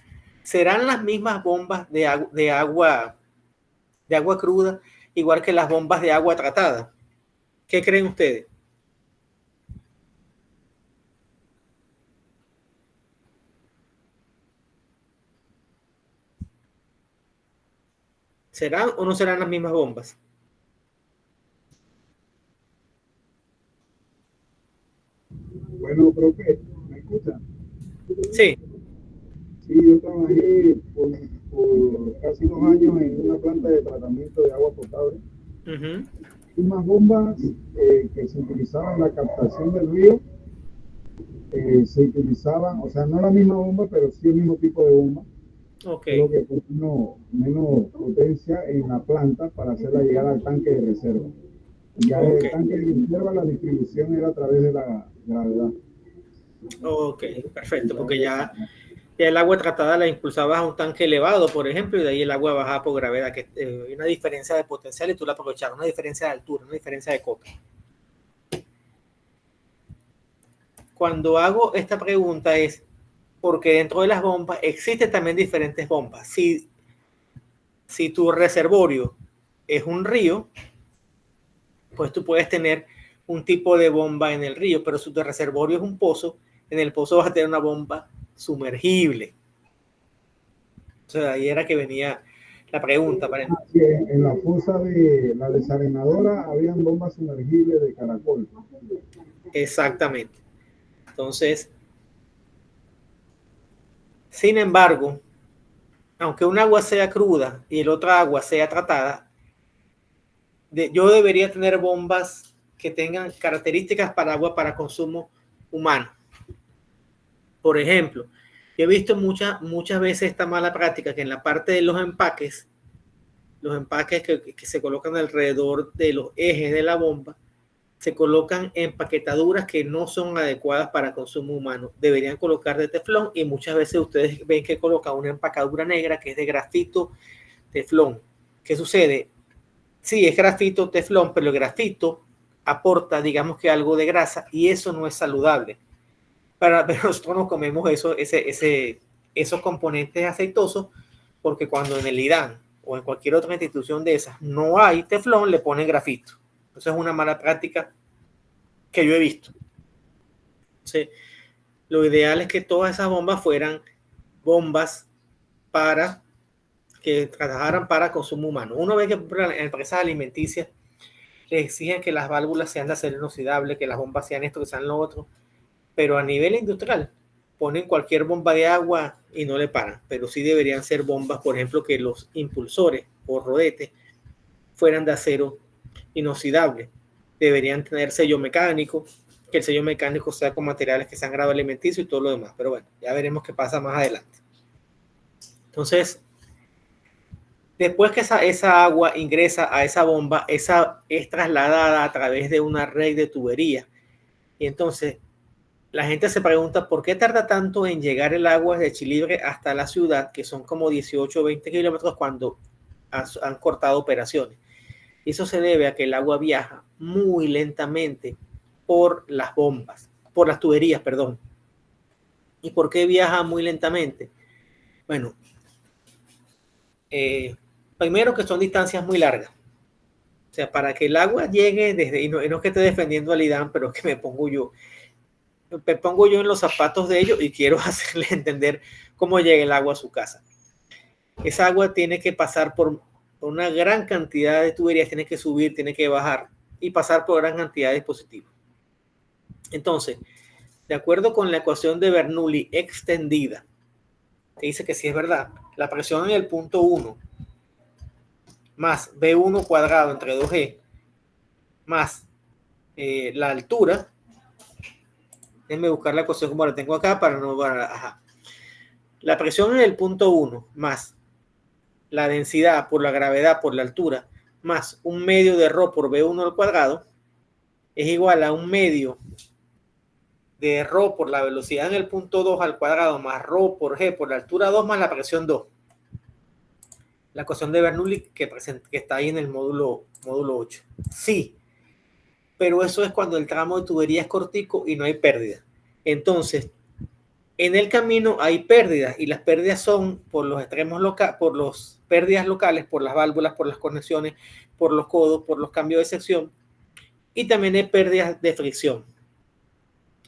¿serán las mismas bombas de agua cruda, igual que las bombas de agua tratada? ¿Qué creen ustedes? ¿Serán o no serán las mismas bombas? Bueno, profe, ¿me escuchan? Sí. Sí, yo trabajé por casi 2 años en una planta de tratamiento de agua potable. Unas bombas que se utilizaban en la captación del río, se utilizaban, o sea, no la misma bomba, pero sí el mismo tipo de bomba. Okay. Creo que menos potencia en la planta para hacerla llegar al tanque de reserva. Ya el tanque de reserva, la distribución era a través de la gravedad. Ok, perfecto, porque ya el agua tratada la impulsabas a un tanque elevado, por ejemplo, y de ahí el agua bajaba por gravedad, que hay una diferencia de potencial y tú la aprovechabas, una diferencia de altura, una diferencia de copia. Cuando hago esta pregunta es porque dentro de las bombas existen también diferentes bombas. Si tu reservorio es un río, pues tú puedes tener un tipo de bomba en el río, pero si tu reservorio es un pozo, en el pozo vas a tener una bomba sumergible. O sea, ahí era que venía la pregunta. Sí, en la fosa de la desarenadora habían bombas sumergibles de caracol. Exactamente. Entonces, sin embargo, aunque un agua sea cruda y el otra agua sea tratada, yo debería tener bombas que tengan características para agua para consumo humano. Por ejemplo, yo he visto muchas veces esta mala práctica que en la parte de los empaques que se colocan alrededor de los ejes de la bomba, se colocan empaquetaduras que no son adecuadas para consumo humano. Deberían colocar de teflón, y muchas veces ustedes ven que colocan una empacadura negra que es de grafito teflón. ¿Qué sucede? Sí, es grafito teflón, pero el grafito aporta, digamos que algo de grasa, y eso no es saludable. Pero nosotros no comemos esos componentes aceitosos, porque cuando en el IDAN o en cualquier otra institución de esas no hay teflón, le ponen grafito. Eso es una mala práctica que yo he visto. Entonces, lo ideal es que todas esas bombas fueran bombas que trabajaran para consumo humano. Uno ve que en empresas alimenticias les exigen que las válvulas sean de acero inoxidable, que las bombas sean esto, que sean lo otro, pero a nivel industrial ponen cualquier bomba de agua y no le paran. Pero sí deberían ser bombas, por ejemplo, que los impulsores o rodetes fueran de acero inoxidable. Deberían tener sello mecánico, que el sello mecánico sea con materiales que sean grado alimenticio y todo lo demás. Pero bueno, ya veremos qué pasa más adelante. Entonces, después que esa agua ingresa a esa bomba, esa es trasladada a través de una red de tubería Y entonces la gente se pregunta por qué tarda tanto en llegar el agua de Chilibre hasta la ciudad, que son como 18 o 20 kilómetros cuando han cortado operaciones. Y eso se debe a que el agua viaja muy lentamente por las bombas, por las tuberías, perdón. ¿Y por qué viaja muy lentamente? Bueno, primero que son distancias muy largas. O sea, para que el agua llegue desde, y no es que esté defendiendo al IDAM, pero es que me pongo yo en los zapatos de ellos y quiero hacerles entender cómo llega el agua a su casa. Esa agua tiene que pasar por una gran cantidad de tuberías, tiene que subir, tiene que bajar y pasar por gran cantidad de dispositivos. Entonces, de acuerdo con la ecuación de Bernoulli extendida, que dice que si es verdad, la presión en el punto 1 más B1 cuadrado entre 2G más la altura, déjenme buscar la ecuación como la tengo acá para no... La presión en el punto 1 más la densidad por la gravedad por la altura más un medio de ρ por B1 al cuadrado es igual a un medio de ρ por la velocidad en el punto 2 al cuadrado más ρ por G por la altura 2 más la presión 2. La ecuación de Bernoulli que está ahí en el módulo 8. Sí, pero eso es cuando el tramo de tubería es cortico y no hay pérdida. Entonces, en el camino hay pérdidas y las pérdidas son por los extremos locales, por las pérdidas locales, por las válvulas, por las conexiones, por los codos, por los cambios de sección y también hay pérdidas de fricción.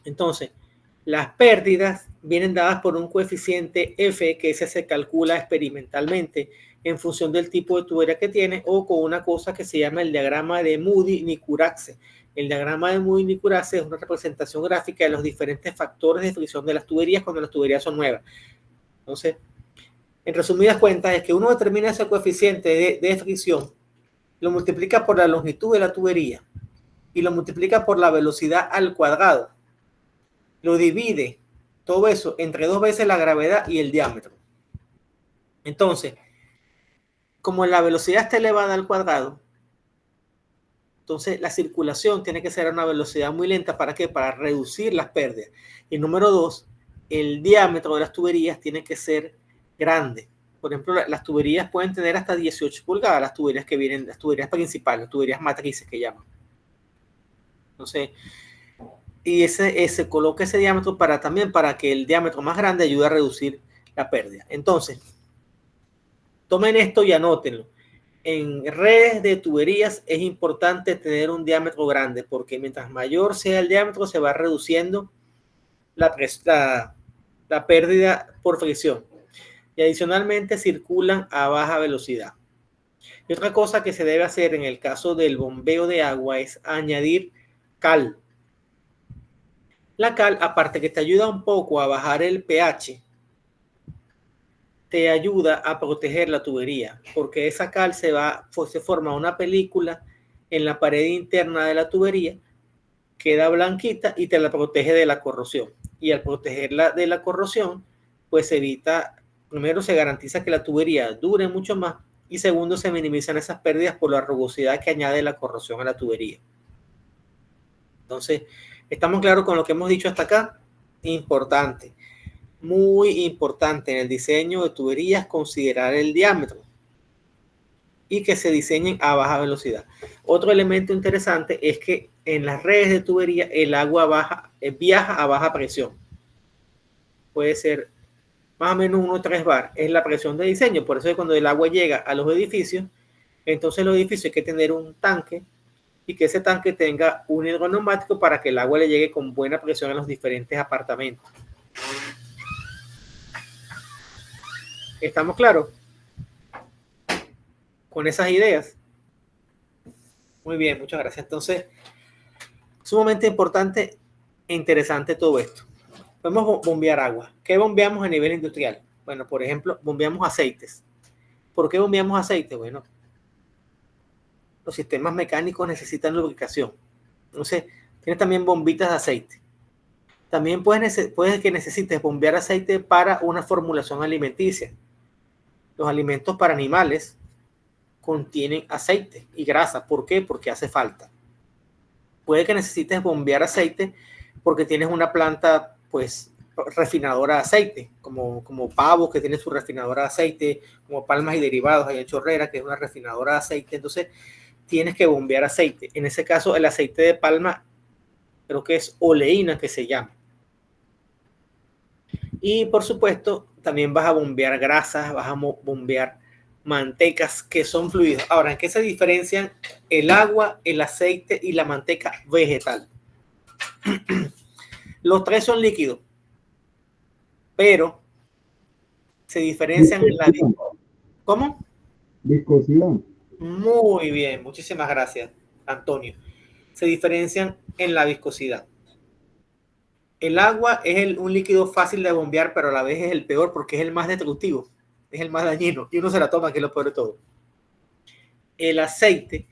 Entonces, las pérdidas vienen dadas por un coeficiente F que ese se calcula experimentalmente en función del tipo de tubería que tiene o con una cosa que se llama el diagrama de Moody-Nikuraxe. El diagrama de Moody-Nikuraxe es una representación gráfica de los diferentes factores de fricción de las tuberías cuando las tuberías son nuevas. Entonces, en resumidas cuentas, es que uno determina ese coeficiente de fricción, lo multiplica por la longitud de la tubería y lo multiplica por la velocidad al cuadrado. Lo divide todo eso entre 2 veces la gravedad y el diámetro. Entonces, como la velocidad está elevada al cuadrado, entonces la circulación tiene que ser a una velocidad muy lenta. ¿Para qué? Para reducir las pérdidas. Y número 2, el diámetro de las tuberías tiene que ser grande. Por ejemplo, las tuberías pueden tener hasta 18 pulgadas, las tuberías que vienen, las tuberías principales, las tuberías matrices que llaman. Entonces, y se coloca ese diámetro para que el diámetro más grande ayude a reducir la pérdida. Entonces, tomen esto y anótenlo. En redes de tuberías es importante tener un diámetro grande porque mientras mayor sea el diámetro se va reduciendo la pérdida por fricción. Y adicionalmente circulan a baja velocidad. Y otra cosa que se debe hacer en el caso del bombeo de agua es añadir cal. La cal, aparte que te ayuda un poco a bajar el pH, te ayuda a proteger la tubería, porque esa cal se forma una película en la pared interna de la tubería, queda blanquita y te la protege de la corrosión. Y al protegerla de la corrosión, pues evita, primero se garantiza que la tubería dure mucho más y segundo se minimizan esas pérdidas por la rugosidad que añade la corrosión a la tubería. Entonces, ¿estamos claros con lo que hemos dicho hasta acá? Importante. Muy importante en el diseño de tuberías vigilar el diámetro y que se diseñen a baja velocidad. Otro elemento interesante es que en las redes de tubería el agua viaja a baja presión. Puede ser más o menos 1,3 bar. Es la presión de diseño. Por eso es cuando el agua llega a los edificios, entonces los edificios hay que tener un tanque y que ese tanque tenga un hidroneumático para que el agua le llegue con buena presión a los diferentes apartamentos. ¿Estamos claros con esas ideas? Muy bien, muchas gracias. Entonces, sumamente importante e interesante todo esto. Podemos bombear agua. ¿Qué bombeamos a nivel industrial? Bueno, por ejemplo, bombeamos aceites. ¿Por qué bombeamos aceite? Bueno, los sistemas mecánicos necesitan lubricación. Entonces, tienes también bombitas de aceite. También puede que necesites bombear aceite para una formulación alimenticia. Los alimentos para animales contienen aceite y grasa. ¿Por qué? Porque hace falta. Puede que necesites bombear aceite porque tienes una planta, pues, refinadora de aceite, como Pavo, que tiene su refinadora de aceite, como Palmas y Derivados, hay en Chorrera, que es una refinadora de aceite. Entonces, tienes que bombear aceite. En ese caso, el aceite de palma, creo que es oleína que se llama. Y, por supuesto, también vas a bombear grasas, vas a bombear mantecas, que son fluidos. Ahora, ¿en qué se diferencian el agua, el aceite y la manteca vegetal? Los tres son líquidos, pero se diferencian en la... ¿Cómo? Viscosidad. Muy bien, muchísimas gracias, Antonio. Se diferencian en la viscosidad. El agua es un líquido fácil de bombear, pero a la vez es el peor porque es el más destructivo, es el más dañino y uno se la toma, que es lo peor de todo. El aceite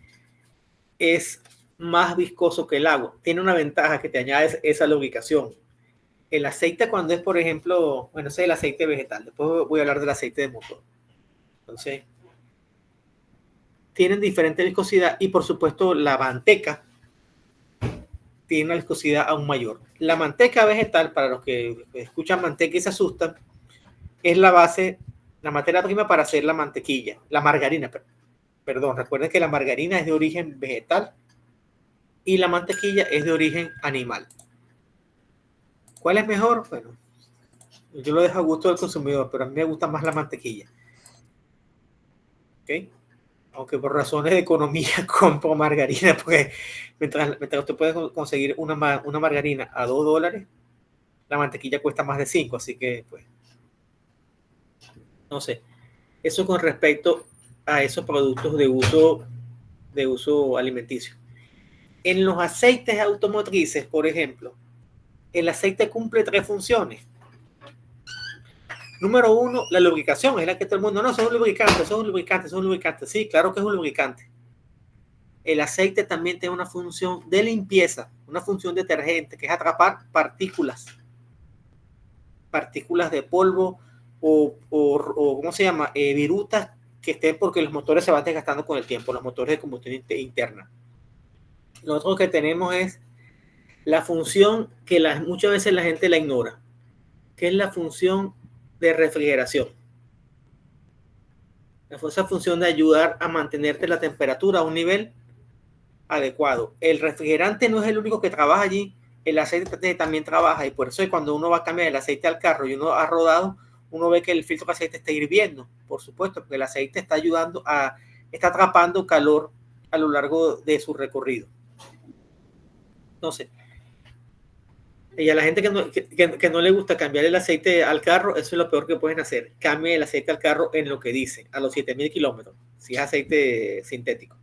es más viscoso que el agua. Tiene una ventaja, que te añades esa lubricación. El aceite, cuando es, por ejemplo, bueno, ese es el aceite vegetal. Después voy a hablar del aceite de motor. Entonces, tienen diferente viscosidad y, por supuesto, la manteca tiene una viscosidad aún mayor. La manteca vegetal, para los que escuchan manteca y se asustan, es la base, la materia prima para hacer la mantequilla, la margarina. Perdón, recuerden que la margarina es de origen vegetal y la mantequilla es de origen animal. ¿Cuál es mejor? Bueno, yo lo dejo a gusto del consumidor, pero a mí me gusta más la mantequilla. ¿Ok? Aunque por razones de economía compro margarina, porque mientras usted puede conseguir una margarina a $2, la mantequilla cuesta más de 5, así que, pues, no sé. Eso con respecto a esos productos de uso alimenticio. En los aceites automotrices, por ejemplo, el aceite cumple 3 funciones. Número 1, la lubricación, es la que todo el mundo, no, eso es un lubricante, eso es un lubricante, eso es un lubricante. Sí, claro que es un lubricante. El aceite también tiene una función de limpieza, una función detergente, que es atrapar partículas de polvo o ¿cómo se llama? Virutas que estén, porque los motores se van desgastando con el tiempo, los motores de combustión interna. Lo otro que tenemos es la función que muchas veces la gente la ignora, que es la función de refrigeración. Esa función de ayudar a mantenerte la temperatura a un nivel adecuado. El refrigerante no es el único que trabaja allí, el aceite también trabaja, y por eso cuando uno va a cambiar el aceite al carro y uno ha rodado, uno ve que el filtro de aceite está hirviendo, por supuesto, porque el aceite está ayudando está atrapando calor a lo largo de su recorrido. Entonces, y a la gente que no le gusta cambiar el aceite al carro, eso es lo peor que pueden hacer. Cambie el aceite al carro en lo que dice, a los 7,000 kilómetros, si es aceite sintético.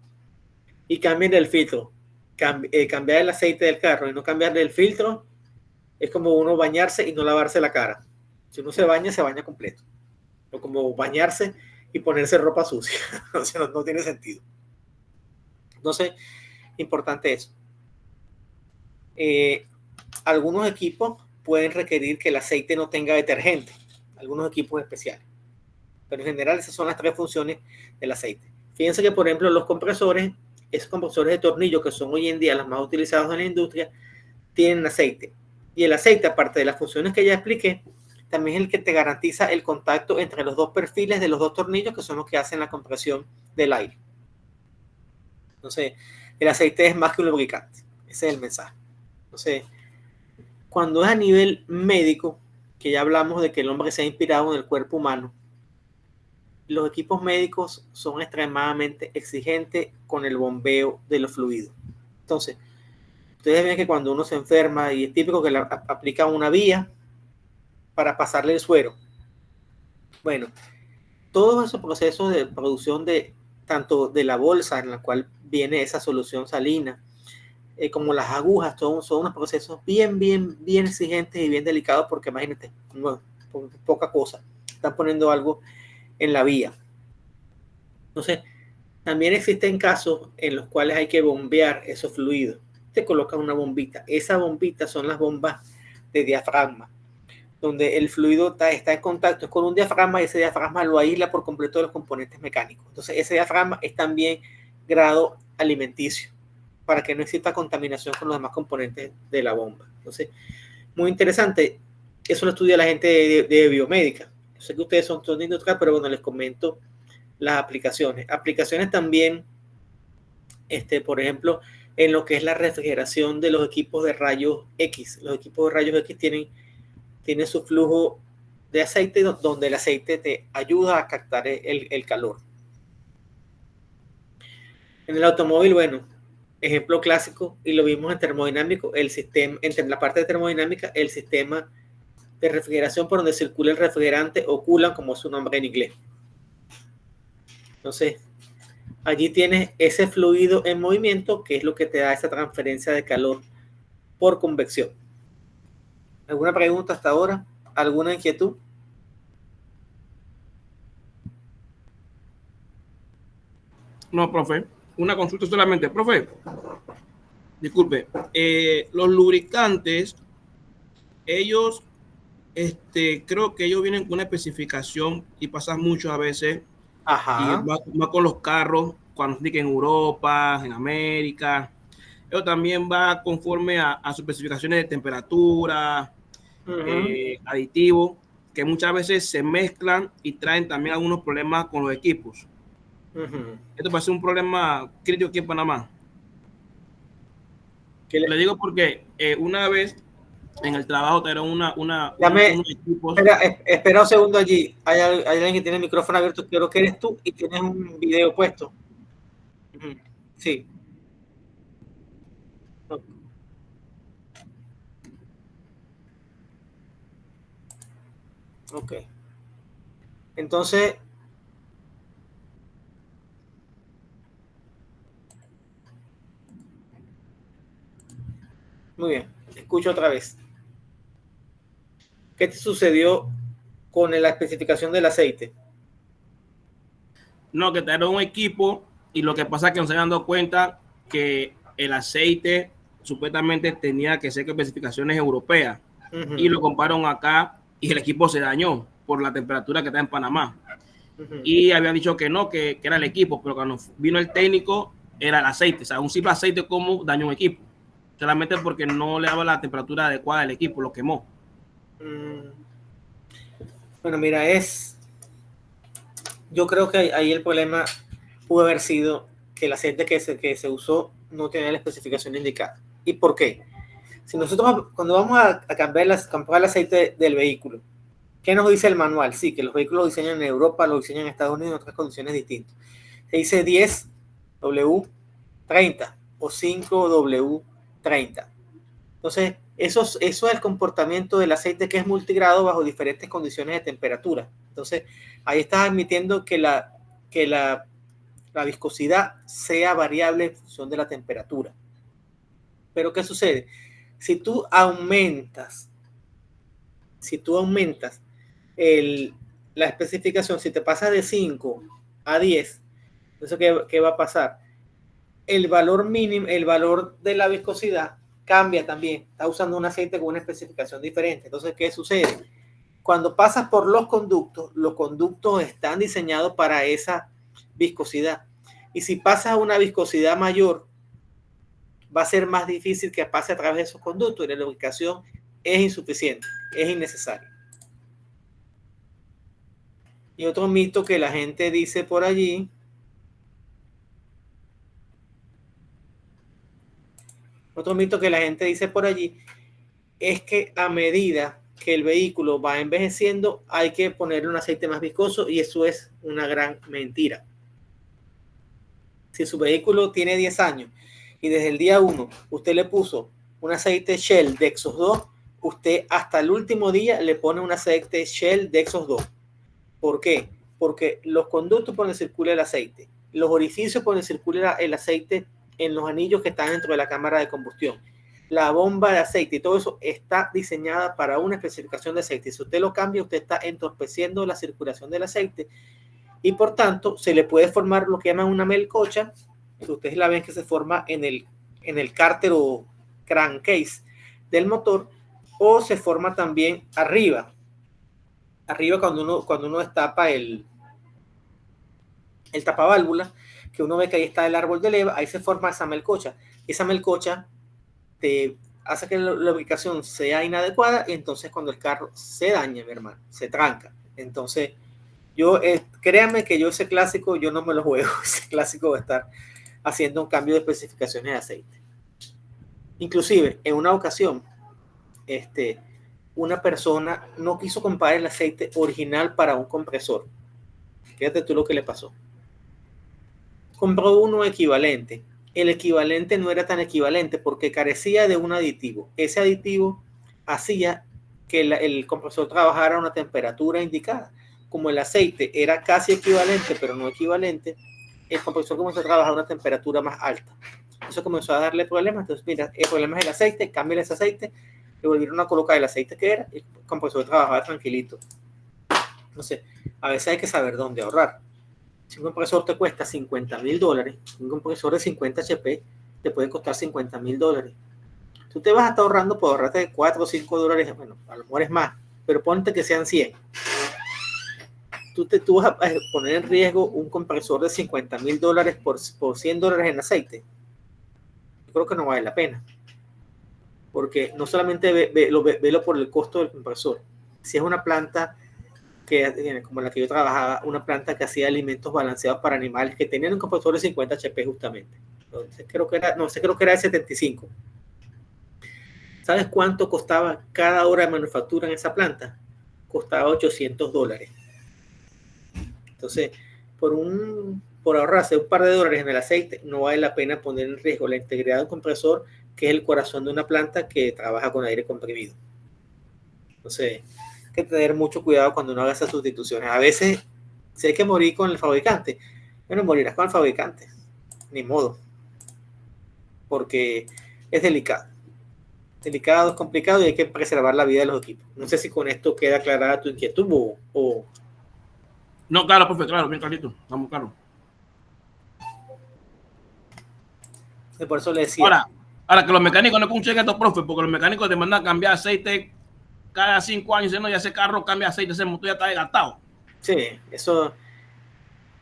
Y cambien el filtro. Cambiar el aceite del carro y no cambiarle el filtro es como uno bañarse y no lavarse la cara. Si uno se baña completo. O como bañarse y ponerse ropa sucia. O sea, no tiene sentido. Entonces, importante eso. Algunos equipos pueden requerir que el aceite no tenga detergente. Algunos equipos especiales. Pero en general esas son las 3 funciones del aceite. Fíjense que, por ejemplo, los compresores, esos compresores de tornillo que son hoy en día los más utilizados en la industria, tienen aceite. Y el aceite, aparte de las funciones que ya expliqué, también es el que te garantiza el contacto entre los 2 perfiles de los 2 tornillos, que son los que hacen la compresión del aire. Entonces, el aceite es más que un lubricante. Ese es el mensaje. Entonces, cuando es a nivel médico, que ya hablamos de que el hombre se ha inspirado en el cuerpo humano, los equipos médicos son extremadamente exigentes con el bombeo de los fluidos. Entonces, ustedes ven que cuando uno se enferma, y es típico que le aplican una vía para pasarle el suero. Bueno, todos esos procesos de producción tanto de la bolsa en la cual viene esa solución salina, como las agujas, son unos procesos bien exigentes y bien delicados, porque imagínate, poca cosa, están poniendo algo en la vía. Entonces, también existen casos en los cuales hay que bombear esos fluidos. Te colocan una bombita. Esas bombitas son las bombas de diafragma, donde el fluido está en contacto con un diafragma, y ese diafragma lo aísla por completo de los componentes mecánicos. Entonces, ese diafragma es también grado alimenticio, para que no exista contaminación con los demás componentes de la bomba. Entonces, muy interesante. Eso lo estudia la gente de biomédica. Yo sé que ustedes son de industrial, pero bueno, les comento las aplicaciones. Aplicaciones también, por ejemplo, en lo que es la refrigeración de los equipos de rayos X. Los equipos de rayos X tienen su flujo de aceite, donde el aceite te ayuda a captar el calor. En el automóvil, bueno, ejemplo clásico, y lo vimos en termodinámico, el sistema, entre la parte de termodinámica, el sistema de refrigeración por donde circula el refrigerante o coolant, como es su nombre en inglés. Entonces, allí tienes ese fluido en movimiento, que es lo que te da esa transferencia de calor por convección. ¿Alguna pregunta hasta ahora? ¿Alguna inquietud? No, profe. Una consulta solamente. Profe, disculpe. Los lubricantes, ellos, creo que ellos vienen con una especificación y pasan mucho a veces. Ajá. Y va con los carros, cuando se en Europa, en América. Eso también va conforme a sus especificaciones de temperatura, aditivos, que muchas veces se mezclan y traen también algunos problemas con los equipos. Esto va a ser un problema crítico aquí en Panamá. Le digo porque una vez en el trabajo trajeron unos equipos. Espera un segundo allí. Hay alguien que tiene el micrófono abierto, creo que eres tú, y tienes un video puesto. Sí. Ok. Entonces, muy bien, escucho otra vez. ¿Qué te sucedió con la especificación del aceite? No, que trajeron un equipo y lo que pasa es que nos se han dado cuenta que el aceite supuestamente tenía que ser con especificaciones europeas y lo compararon acá y el equipo se dañó por la temperatura que está en Panamá. Y habían dicho que no, que era el equipo, pero cuando vino el técnico era el aceite. O sea, un simple aceite como dañó un equipo, solamente porque no le daba la temperatura adecuada al equipo, lo quemó. Bueno, mira, yo creo que ahí el problema pudo haber sido que el aceite que se usó no tenía la especificación indicada. ¿Y por qué? Si nosotros, cuando vamos a comprar el aceite del vehículo, ¿qué nos dice el manual? Sí, que los vehículos los diseñan en Europa, los diseñan en Estados Unidos en otras condiciones distintas. Se dice 10W30 o 5W30. Entonces, eso es el comportamiento del aceite, que es multigrado bajo diferentes condiciones de temperatura. Entonces, ahí estás admitiendo que la viscosidad sea variable en función de la temperatura. Pero ¿qué sucede? Si tú aumentas la especificación, si te pasas de 5 a 10, entonces ¿qué va a pasar? El valor mínimo, el valor de la viscosidad cambia también. Está usando un aceite con una especificación diferente. Entonces, ¿qué sucede? Cuando pasas por los conductos están diseñados para esa viscosidad. Y si pasas a una viscosidad mayor, va a ser más difícil que pase a través de esos conductos y la lubricación es insuficiente, es innecesario. Y otro mito que la gente dice por allí, es que a medida que el vehículo va envejeciendo hay que ponerle un aceite más viscoso, y eso es una gran mentira. Si su vehículo tiene 10 años y desde el día 1 usted le puso un aceite Shell Dexos 2, usted hasta el último día le pone un aceite Shell Dexos 2. ¿Por qué? Porque los conductos por donde circula el aceite, los orificios por donde circula el aceite en los anillos que están dentro de la cámara de combustión, la bomba de aceite y todo eso está diseñada para una especificación de aceite. Si usted lo cambia, usted está entorpeciendo la circulación del aceite y por tanto se le puede formar lo que llaman una melcocha, que ustedes la ven que se forma en el cárter o crankcase del motor, o se forma también arriba cuando uno destapa el tapaválvula, que uno ve que ahí está el árbol de leva, ahí se forma esa melcocha. esa melcocha te hace que la lubricación sea inadecuada y entonces cuando el carro se daña, mi hermano, se tranca. Entonces, créanme que yo ese clásico, yo no me lo juego, ese clásico de estar haciendo un cambio de especificaciones de aceite. Inclusive, en una ocasión, una persona no quiso comprar el aceite original para un compresor. Fíjate tú lo que le pasó. Compró uno equivalente. El equivalente no era tan equivalente porque carecía de un aditivo. Ese aditivo hacía que el compresor trabajara a una temperatura indicada. Como el aceite era casi equivalente, pero no equivalente, el compresor comenzó a trabajar a una temperatura más alta. Eso comenzó a darle problemas. Entonces, mira, el problema es el aceite, cámbiale ese aceite, le volvieron a colocar el aceite que era, y el compresor trabajaba tranquilito. Entonces, a veces hay que saber dónde ahorrar. Si un compresor te cuesta $50,000, un compresor de 50 HP te puede costar $50,000. Tú te vas a estar ahorrando por ahorrarte $4 o $5, bueno, a lo mejor es más, pero ponte que sean 100. Tú vas a poner en riesgo un compresor de $50,000 por $100 en aceite. Yo creo que no vale la pena. Porque no solamente velo por el costo del compresor. Si es una planta como la que yo trabajaba, una planta que hacía alimentos balanceados para animales que tenían un compresor de 50 HP justamente. Entonces creo que era de 75. ¿Sabes cuánto costaba cada hora de manufactura en esa planta? Costaba $800. Entonces, por ahorrarse un par de dólares en el aceite, no vale la pena poner en riesgo la integridad de un compresor, que es el corazón de una planta que trabaja con aire comprimido. Entonces, hay que tener mucho cuidado cuando uno haga esas sustituciones. A veces, si hay que morir con el fabricante, bueno, morirás con el fabricante. Ni modo. Porque es delicado. Delicado, es complicado y hay que preservar la vida de los equipos. No sé si con esto queda aclarada tu inquietud o... No, claro, profe, claro, bien clarito. Vamos, claro. Por eso le decía. Ahora que los mecánicos no escuchen esto, profe, porque los mecánicos te mandan a cambiar aceite cada 5 años. No, ya ese carro cambia aceite, ese motor ya está desgastado. Sí, eso.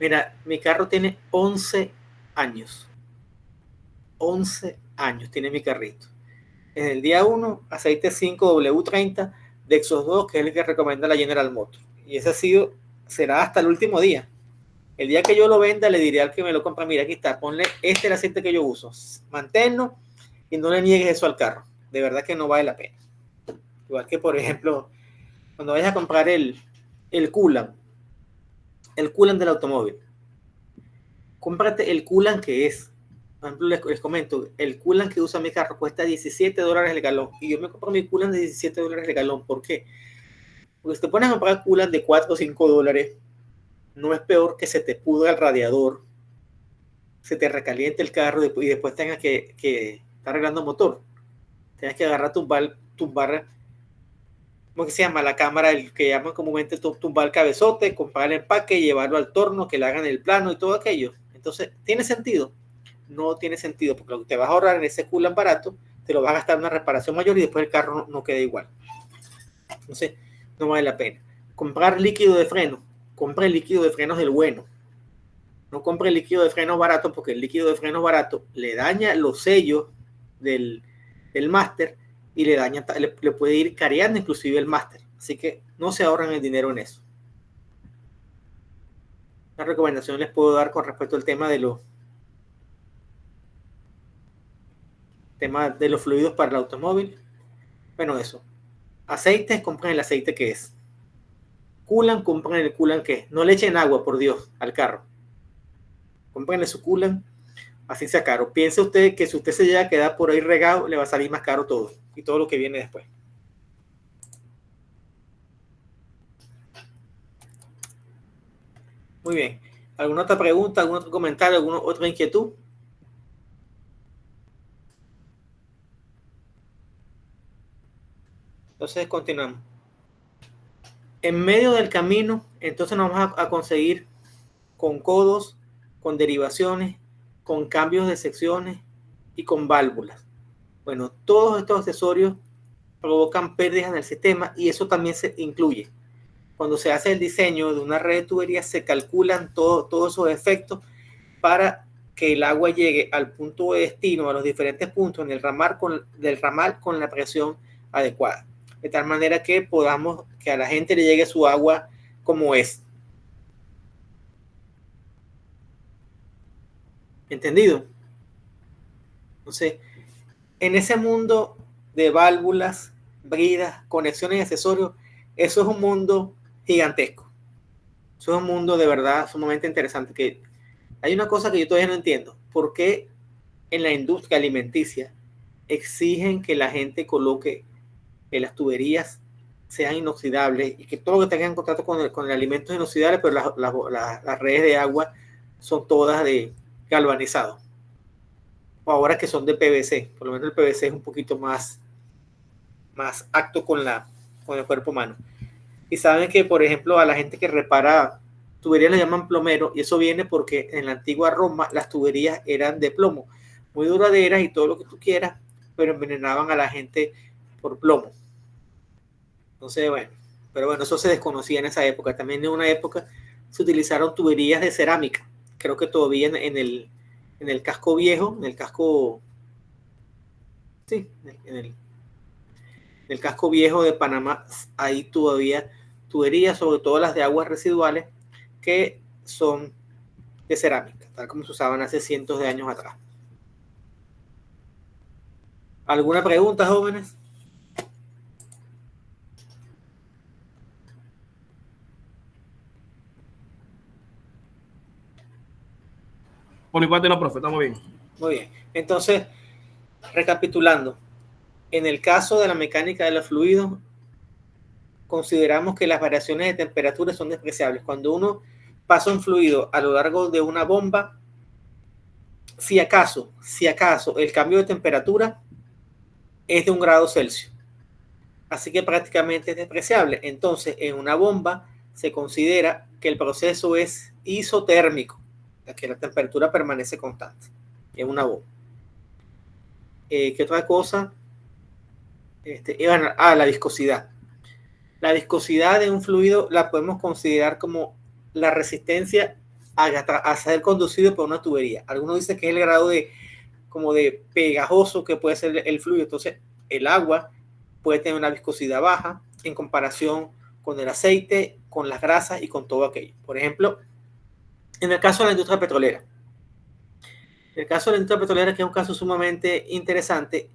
Mira, mi carro tiene 11 años. 11 años tiene mi carrito. En el día 1, aceite 5W30 de Exos 2, que es el que recomienda la General Motors. Y ese será hasta el último día. El día que yo lo venda, le diré al que me lo compra, mira, aquí está, ponle el aceite que yo uso, manténlo y no le niegues eso al carro. De verdad que no vale la pena. Igual que, por ejemplo, cuando vayas a comprar el coolant del automóvil, cómprate el coolant que es. Por ejemplo, les comento, el coolant que usa mi carro cuesta $17 el galón y yo me compro mi coolant de $17 el galón. ¿Por qué? Porque si te pones a comprar coolant de $4 o $5, no es peor que se te pudra el radiador, se te recaliente el carro y después tengas que estar arreglando motor. Tienes que agarrar, tumbar, ¿cómo que se llama? La cámara, el que llaman comúnmente tumbar el cabezote, comprar el empaque, llevarlo al torno, que le hagan el plano y todo aquello. Entonces, ¿tiene sentido? No tiene sentido, porque lo que te vas a ahorrar en ese coolant barato, te lo vas a gastar en una reparación mayor y después el carro no queda igual. Entonces, no vale la pena. Comprar líquido de freno. Compre el líquido de frenos del bueno. No compre el líquido de frenos barato, porque el líquido de frenos barato le daña los sellos del máster y le puede ir careando inclusive el máster. Así que no se ahorran el dinero en eso. Una recomendación les puedo dar con respecto al tema de los fluidos para el automóvil. Bueno, eso. Aceites, compren el aceite que es. Coolant, compren el coolant que es. No le echen agua, por Dios, al carro. Comprenle su coolant, así sea caro. Piense usted que si usted se llega a quedar por ahí regado, le va a salir más caro todo. Y todo lo que viene después. Muy bien. ¿Alguna otra pregunta, algún otro comentario, alguna otra inquietud? Entonces continuamos. En medio del camino, entonces nos vamos a conseguir con codos, con derivaciones, con cambios de secciones y con válvulas. Bueno, todos estos accesorios provocan pérdidas en el sistema y eso también se incluye. Cuando se hace el diseño de una red de tuberías, se calculan todos esos efectos para que el agua llegue al punto de destino, a los diferentes puntos del ramal con la presión adecuada. De tal manera que podamos, que a la gente le llegue su agua como es. ¿Entendido? Entonces, en ese mundo de válvulas, bridas, conexiones y accesorios, eso es un mundo gigantesco. Eso es un mundo de verdad sumamente interesante. Que hay una cosa que yo todavía no entiendo. ¿Por qué en la industria alimenticia exigen que la gente coloque que las tuberías sean inoxidables y que todo lo que tenga en contacto con el alimento es inoxidable, pero las redes de agua son todas de galvanizado? O ahora que son de PVC, por lo menos el PVC es un poquito más apto con el cuerpo humano. Y saben que, por ejemplo, a la gente que repara tuberías le llaman plomero, y eso viene porque en la antigua Roma las tuberías eran de plomo, muy duraderas y todo lo que tú quieras, pero envenenaban a la gente por plomo. Entonces, bueno, pero bueno, eso se desconocía en esa época. También en una época se utilizaron tuberías de cerámica. Creo que todavía en el casco viejo, en el casco viejo de Panamá, hay todavía tuberías, sobre todo las de aguas residuales, que son de cerámica, tal como se usaban hace cientos de años atrás. ¿Alguna pregunta, jóvenes? Por mi parte no, profe, estamos bien. Muy bien. Entonces, recapitulando, en el caso de la mecánica de los fluidos, consideramos que las variaciones de temperatura son despreciables. Cuando uno pasa un fluido a lo largo de una bomba, si acaso, el cambio de temperatura es de 1 grado Celsius. Así que prácticamente es despreciable. Entonces, en una bomba se considera que el proceso es isotérmico, que la temperatura permanece constante en una bomba. ¿Qué otra cosa? La viscosidad. La viscosidad de un fluido la podemos considerar como la resistencia a ser conducido por una tubería. Algunos dicen que es el grado de pegajoso que puede ser el fluido. Entonces, el agua puede tener una viscosidad baja en comparación con el aceite, con las grasas y con todo aquello. Por ejemplo, en el caso de la industria petrolera. En el caso de la industria petrolera, que es un caso sumamente interesante,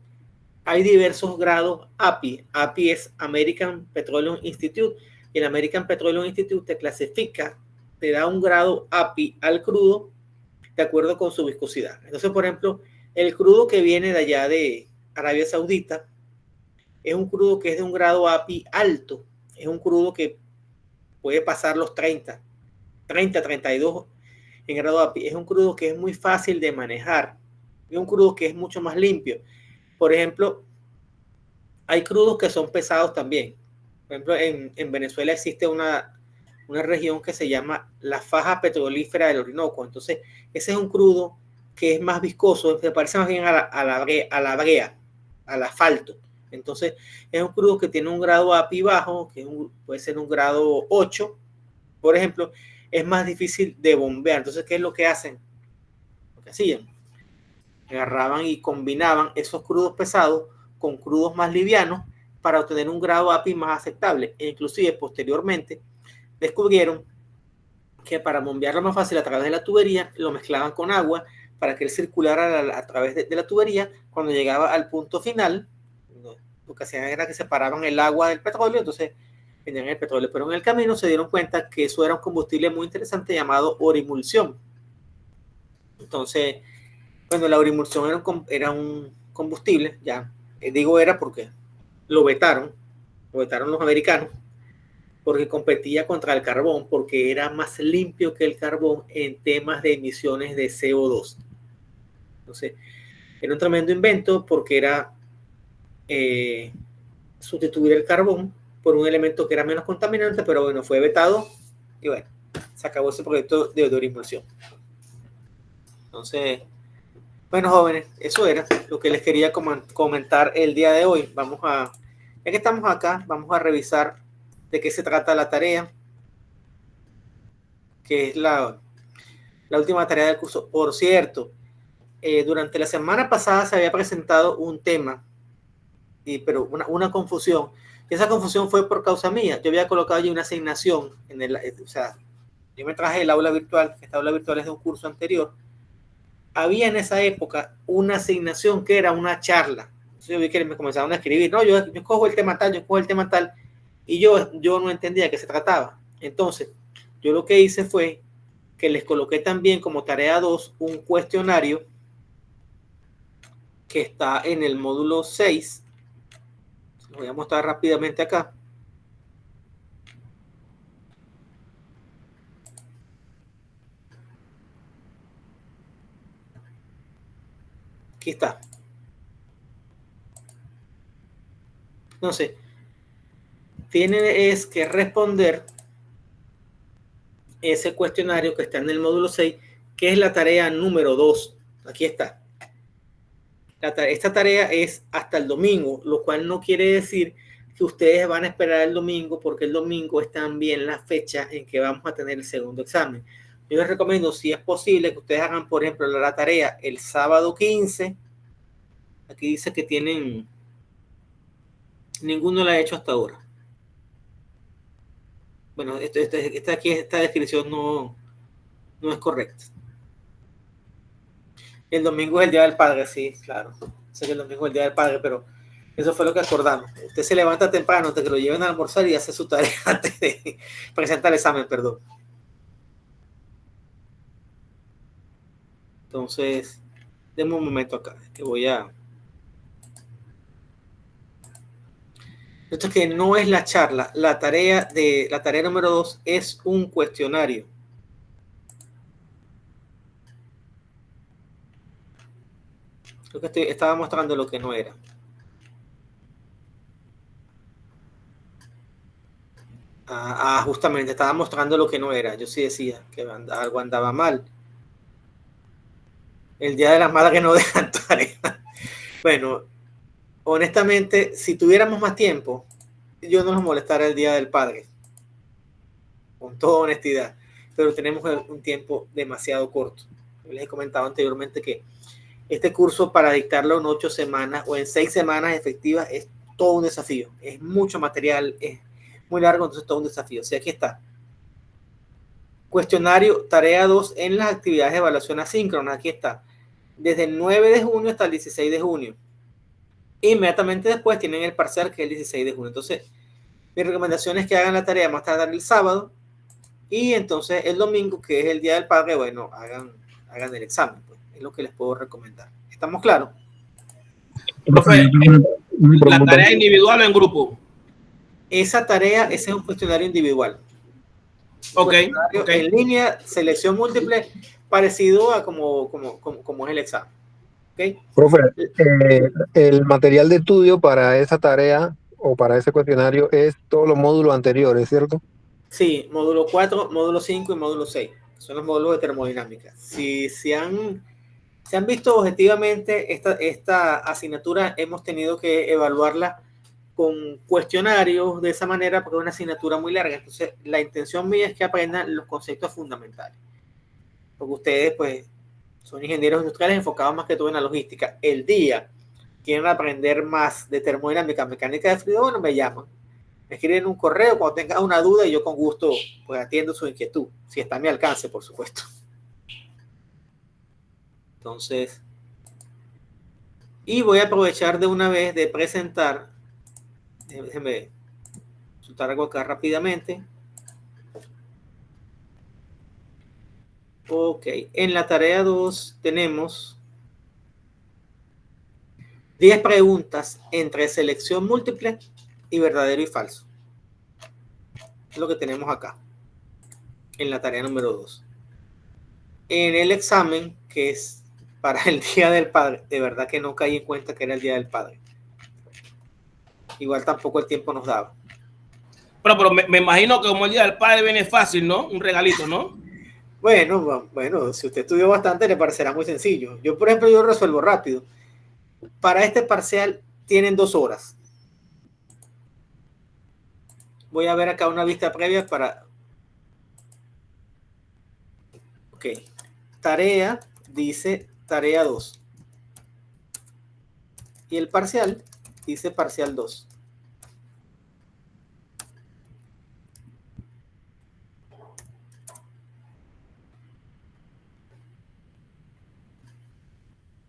hay diversos grados API. API es American Petroleum Institute. Y el American Petroleum Institute te clasifica, te da un grado API al crudo de acuerdo con su viscosidad. Entonces, por ejemplo, el crudo que viene de allá de Arabia Saudita es un crudo que es de un grado API alto. Es un crudo que puede pasar los 30, 32 en grado API. Es un crudo que es muy fácil de manejar. Es un crudo que es mucho más limpio. Por ejemplo, hay crudos que son pesados también. Por ejemplo, en Venezuela existe una región que se llama la faja petrolífera del Orinoco. Entonces, ese es un crudo que es más viscoso, se parece más bien a la brea, al asfalto. Entonces, es un crudo que tiene un grado API bajo, que puede ser un grado 8, por ejemplo. Es más difícil de bombear. Entonces, ¿qué es lo que hacen? Lo que hacían, agarraban y combinaban esos crudos pesados con crudos más livianos para obtener un grado API más aceptable. E inclusive, posteriormente, descubrieron que para bombearlo más fácil a través de la tubería, lo mezclaban con agua para que él circulara a través de la tubería. Cuando llegaba al punto final, lo que hacían era que separaban el agua del petróleo, entonces vendían el petróleo. Pero en el camino se dieron cuenta que eso era un combustible muy interesante llamado orimulsión. Entonces, bueno, la orimulsión era un combustible, ya digo era porque lo vetaron los americanos, porque competía contra el carbón, porque era más limpio que el carbón en temas de emisiones de CO2. Entonces, era un tremendo invento porque era sustituir el carbón por un elemento que era menos contaminante, pero bueno, fue vetado y bueno, se acabó ese proyecto de orimulsión. Entonces, bueno, jóvenes, eso era lo que les quería comentar el día de hoy. Ya que estamos acá, vamos a revisar de qué se trata la tarea, que es la la última tarea del curso. Por cierto, durante la semana pasada se había presentado un tema, pero una confusión. Y esa confusión fue por causa mía. Yo había colocado allí una asignación, o sea, yo me traje el aula virtual, esta aula virtual es de un curso anterior. Había en esa época una asignación que era una charla. Entonces yo vi que me comenzaron a escribir, no, yo cojo el tema tal, yo cojo el tema tal, y yo no entendía de qué se trataba. Entonces, yo lo que hice fue que les coloqué también como tarea 2 un cuestionario que está en el módulo 6. Lo voy a mostrar rápidamente acá. Aquí está. Entonces, es que responder ese cuestionario que está en el módulo 6, que es la tarea número 2. Aquí está. Esta tarea es hasta el domingo, lo cual no quiere decir que ustedes van a esperar el domingo, porque el domingo es también la fecha en que vamos a tener el segundo examen. Yo les recomiendo, si es posible, que ustedes hagan, por ejemplo, la tarea el sábado 15. Aquí dice que tienen... Ninguno la ha hecho hasta ahora. Bueno, esta descripción no es correcta. El domingo es el Día del Padre, sí, claro. Sé que el domingo es el Día del Padre, pero eso fue lo que acordamos. Usted se levanta temprano antes que lo lleven a almorzar y hace su tarea antes de presentar el examen, perdón. Entonces, denme un momento acá, que voy a... Esto es que no es la charla. La tarea número 2 es un cuestionario. Creo que estaba mostrando lo que no era. Justamente, estaba mostrando lo que no era. Yo sí decía que algo andaba mal. El Día de las Madres no dejan tarea. Bueno, honestamente, si tuviéramos más tiempo, yo no nos molestara el Día del Padre. Con toda honestidad. Pero tenemos un tiempo demasiado corto. Les he comentado anteriormente que este curso, para dictarlo en 8 semanas o en 6 semanas efectivas, es todo un desafío. Es mucho material, es muy largo, entonces es todo un desafío. O sea, aquí está. Cuestionario, tarea 2 en las actividades de evaluación asíncrona. Aquí está. Desde el 9 de junio hasta el 16 de junio. Inmediatamente después tienen el parcial, que es el 16 de junio. Entonces, mi recomendación es que hagan la tarea más tarde el sábado. Y entonces el domingo, que es el Día del Padre, bueno, hagan el examen. Pues. Es lo que les puedo recomendar. ¿Estamos claros? Profe, ¿la tarea individual o en grupo? Esa tarea, ese es un cuestionario individual. Okay. En línea, selección múltiple, parecido a como es el examen. ¿Okay? Profe, el material de estudio para esa tarea o para ese cuestionario es todos los módulos anteriores, ¿cierto? Sí, módulo 4, módulo 5 y módulo 6. Son los módulos de termodinámica. Si se han visto objetivamente, esta asignatura hemos tenido que evaluarla con cuestionarios de esa manera porque es una asignatura muy larga. Entonces, la intención mía es que aprendan los conceptos fundamentales. Porque ustedes, pues, son ingenieros industriales enfocados más que todo en la logística. El día quieren aprender más de termodinámica, mecánica de fluido, bueno, me llaman. Me escriben un correo cuando tengan una duda y yo con gusto pues atiendo su inquietud, si está a mi alcance, por supuesto. Entonces, y voy a aprovechar de una vez de presentar, déjenme soltar algo acá rápidamente. Ok, en la tarea 2 tenemos 10 preguntas entre selección múltiple y verdadero y falso. Es lo que tenemos acá, en la tarea número 2. En el examen, que es para el Día del Padre, de verdad que no caí en cuenta que era el Día del Padre. Igual tampoco el tiempo nos daba. Pero me imagino que como el Día del Padre viene fácil, ¿no? Un regalito, ¿no? Bueno, si usted estudió bastante, le parecerá muy sencillo. Yo, por ejemplo, yo resuelvo rápido. Para este parcial tienen 2 horas. Voy a ver acá una vista previa para... Ok. tarea dice tarea 2. Y el parcial dice parcial 2.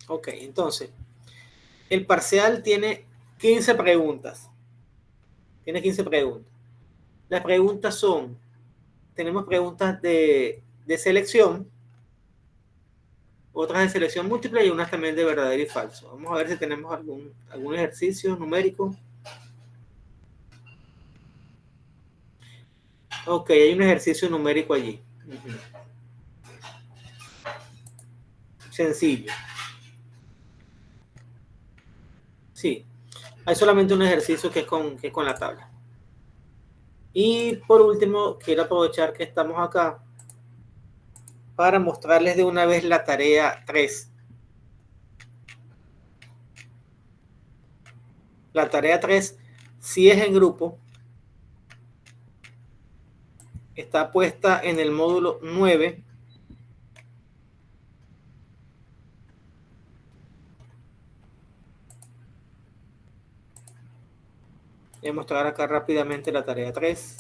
Ok, entonces, el parcial tiene 15 preguntas. Tiene 15 preguntas. Las preguntas son, tenemos preguntas de selección, otras de selección múltiple y unas también de verdadero y falso. Vamos a ver si tenemos algún ejercicio numérico. Ok, hay un ejercicio numérico allí. Sencillo. Sí, hay solamente un ejercicio que es con la tabla. Y por último, quiero aprovechar que estamos acá para mostrarles de una vez la tarea 3. La tarea 3, si es en grupo, está puesta en el módulo 9. Voy a mostrar acá rápidamente la tarea 3.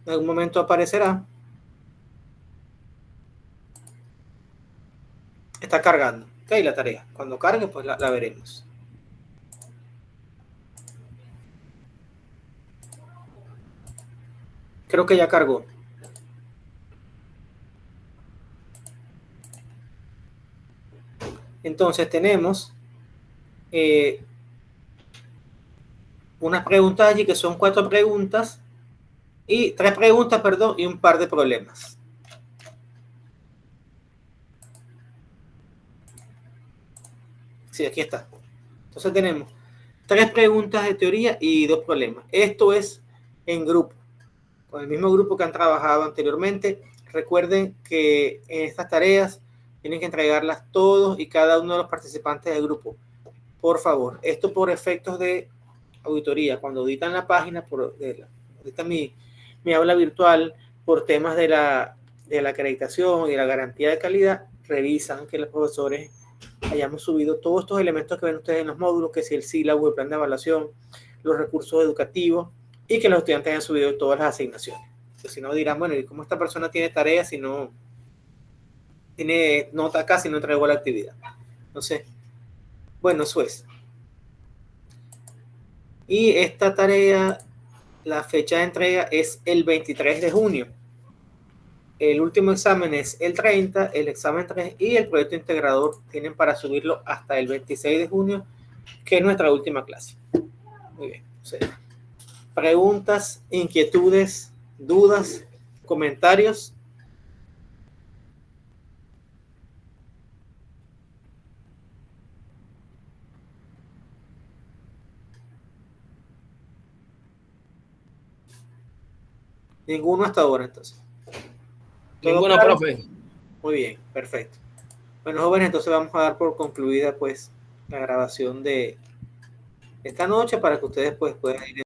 En algún momento aparecerá. Está cargando. Ok, la tarea. Cuando cargue, pues la veremos. Creo que ya cargó. Entonces tenemos unas preguntas allí que son 4 preguntas y 3 preguntas, perdón, y un par de problemas. Sí, aquí está. Entonces tenemos 3 preguntas de teoría y 2 problemas. Esto es en grupo, con el mismo grupo que han trabajado anteriormente. Recuerden que en estas tareas tienen que entregarlas todos y cada uno de los participantes del grupo. Por favor, esto por efectos de auditoría. Cuando auditan la página, auditan mi aula virtual, por temas de la acreditación y de la garantía de calidad, revisan que los profesores hayamos subido todos estos elementos que ven ustedes en los módulos, que si el sílabo, el plan de evaluación, los recursos educativos, y que los estudiantes hayan subido todas las asignaciones. Porque si no dirán, bueno, ¿y cómo esta persona tiene tareas si no tiene nota acá, si no entregó la actividad? Entonces, bueno, eso es. Y esta tarea, la fecha de entrega es el 23 de junio. El último examen es el 30, el examen 3 y el proyecto integrador tienen para subirlo hasta el 26 de junio, que es nuestra última clase. Muy bien. O sea, preguntas, inquietudes, dudas, comentarios. Ninguno hasta ahora, entonces. Ninguno, claro? profe. Muy bien, perfecto. Bueno, jóvenes, entonces vamos a dar por concluida pues la grabación de esta noche para que ustedes pues puedan ir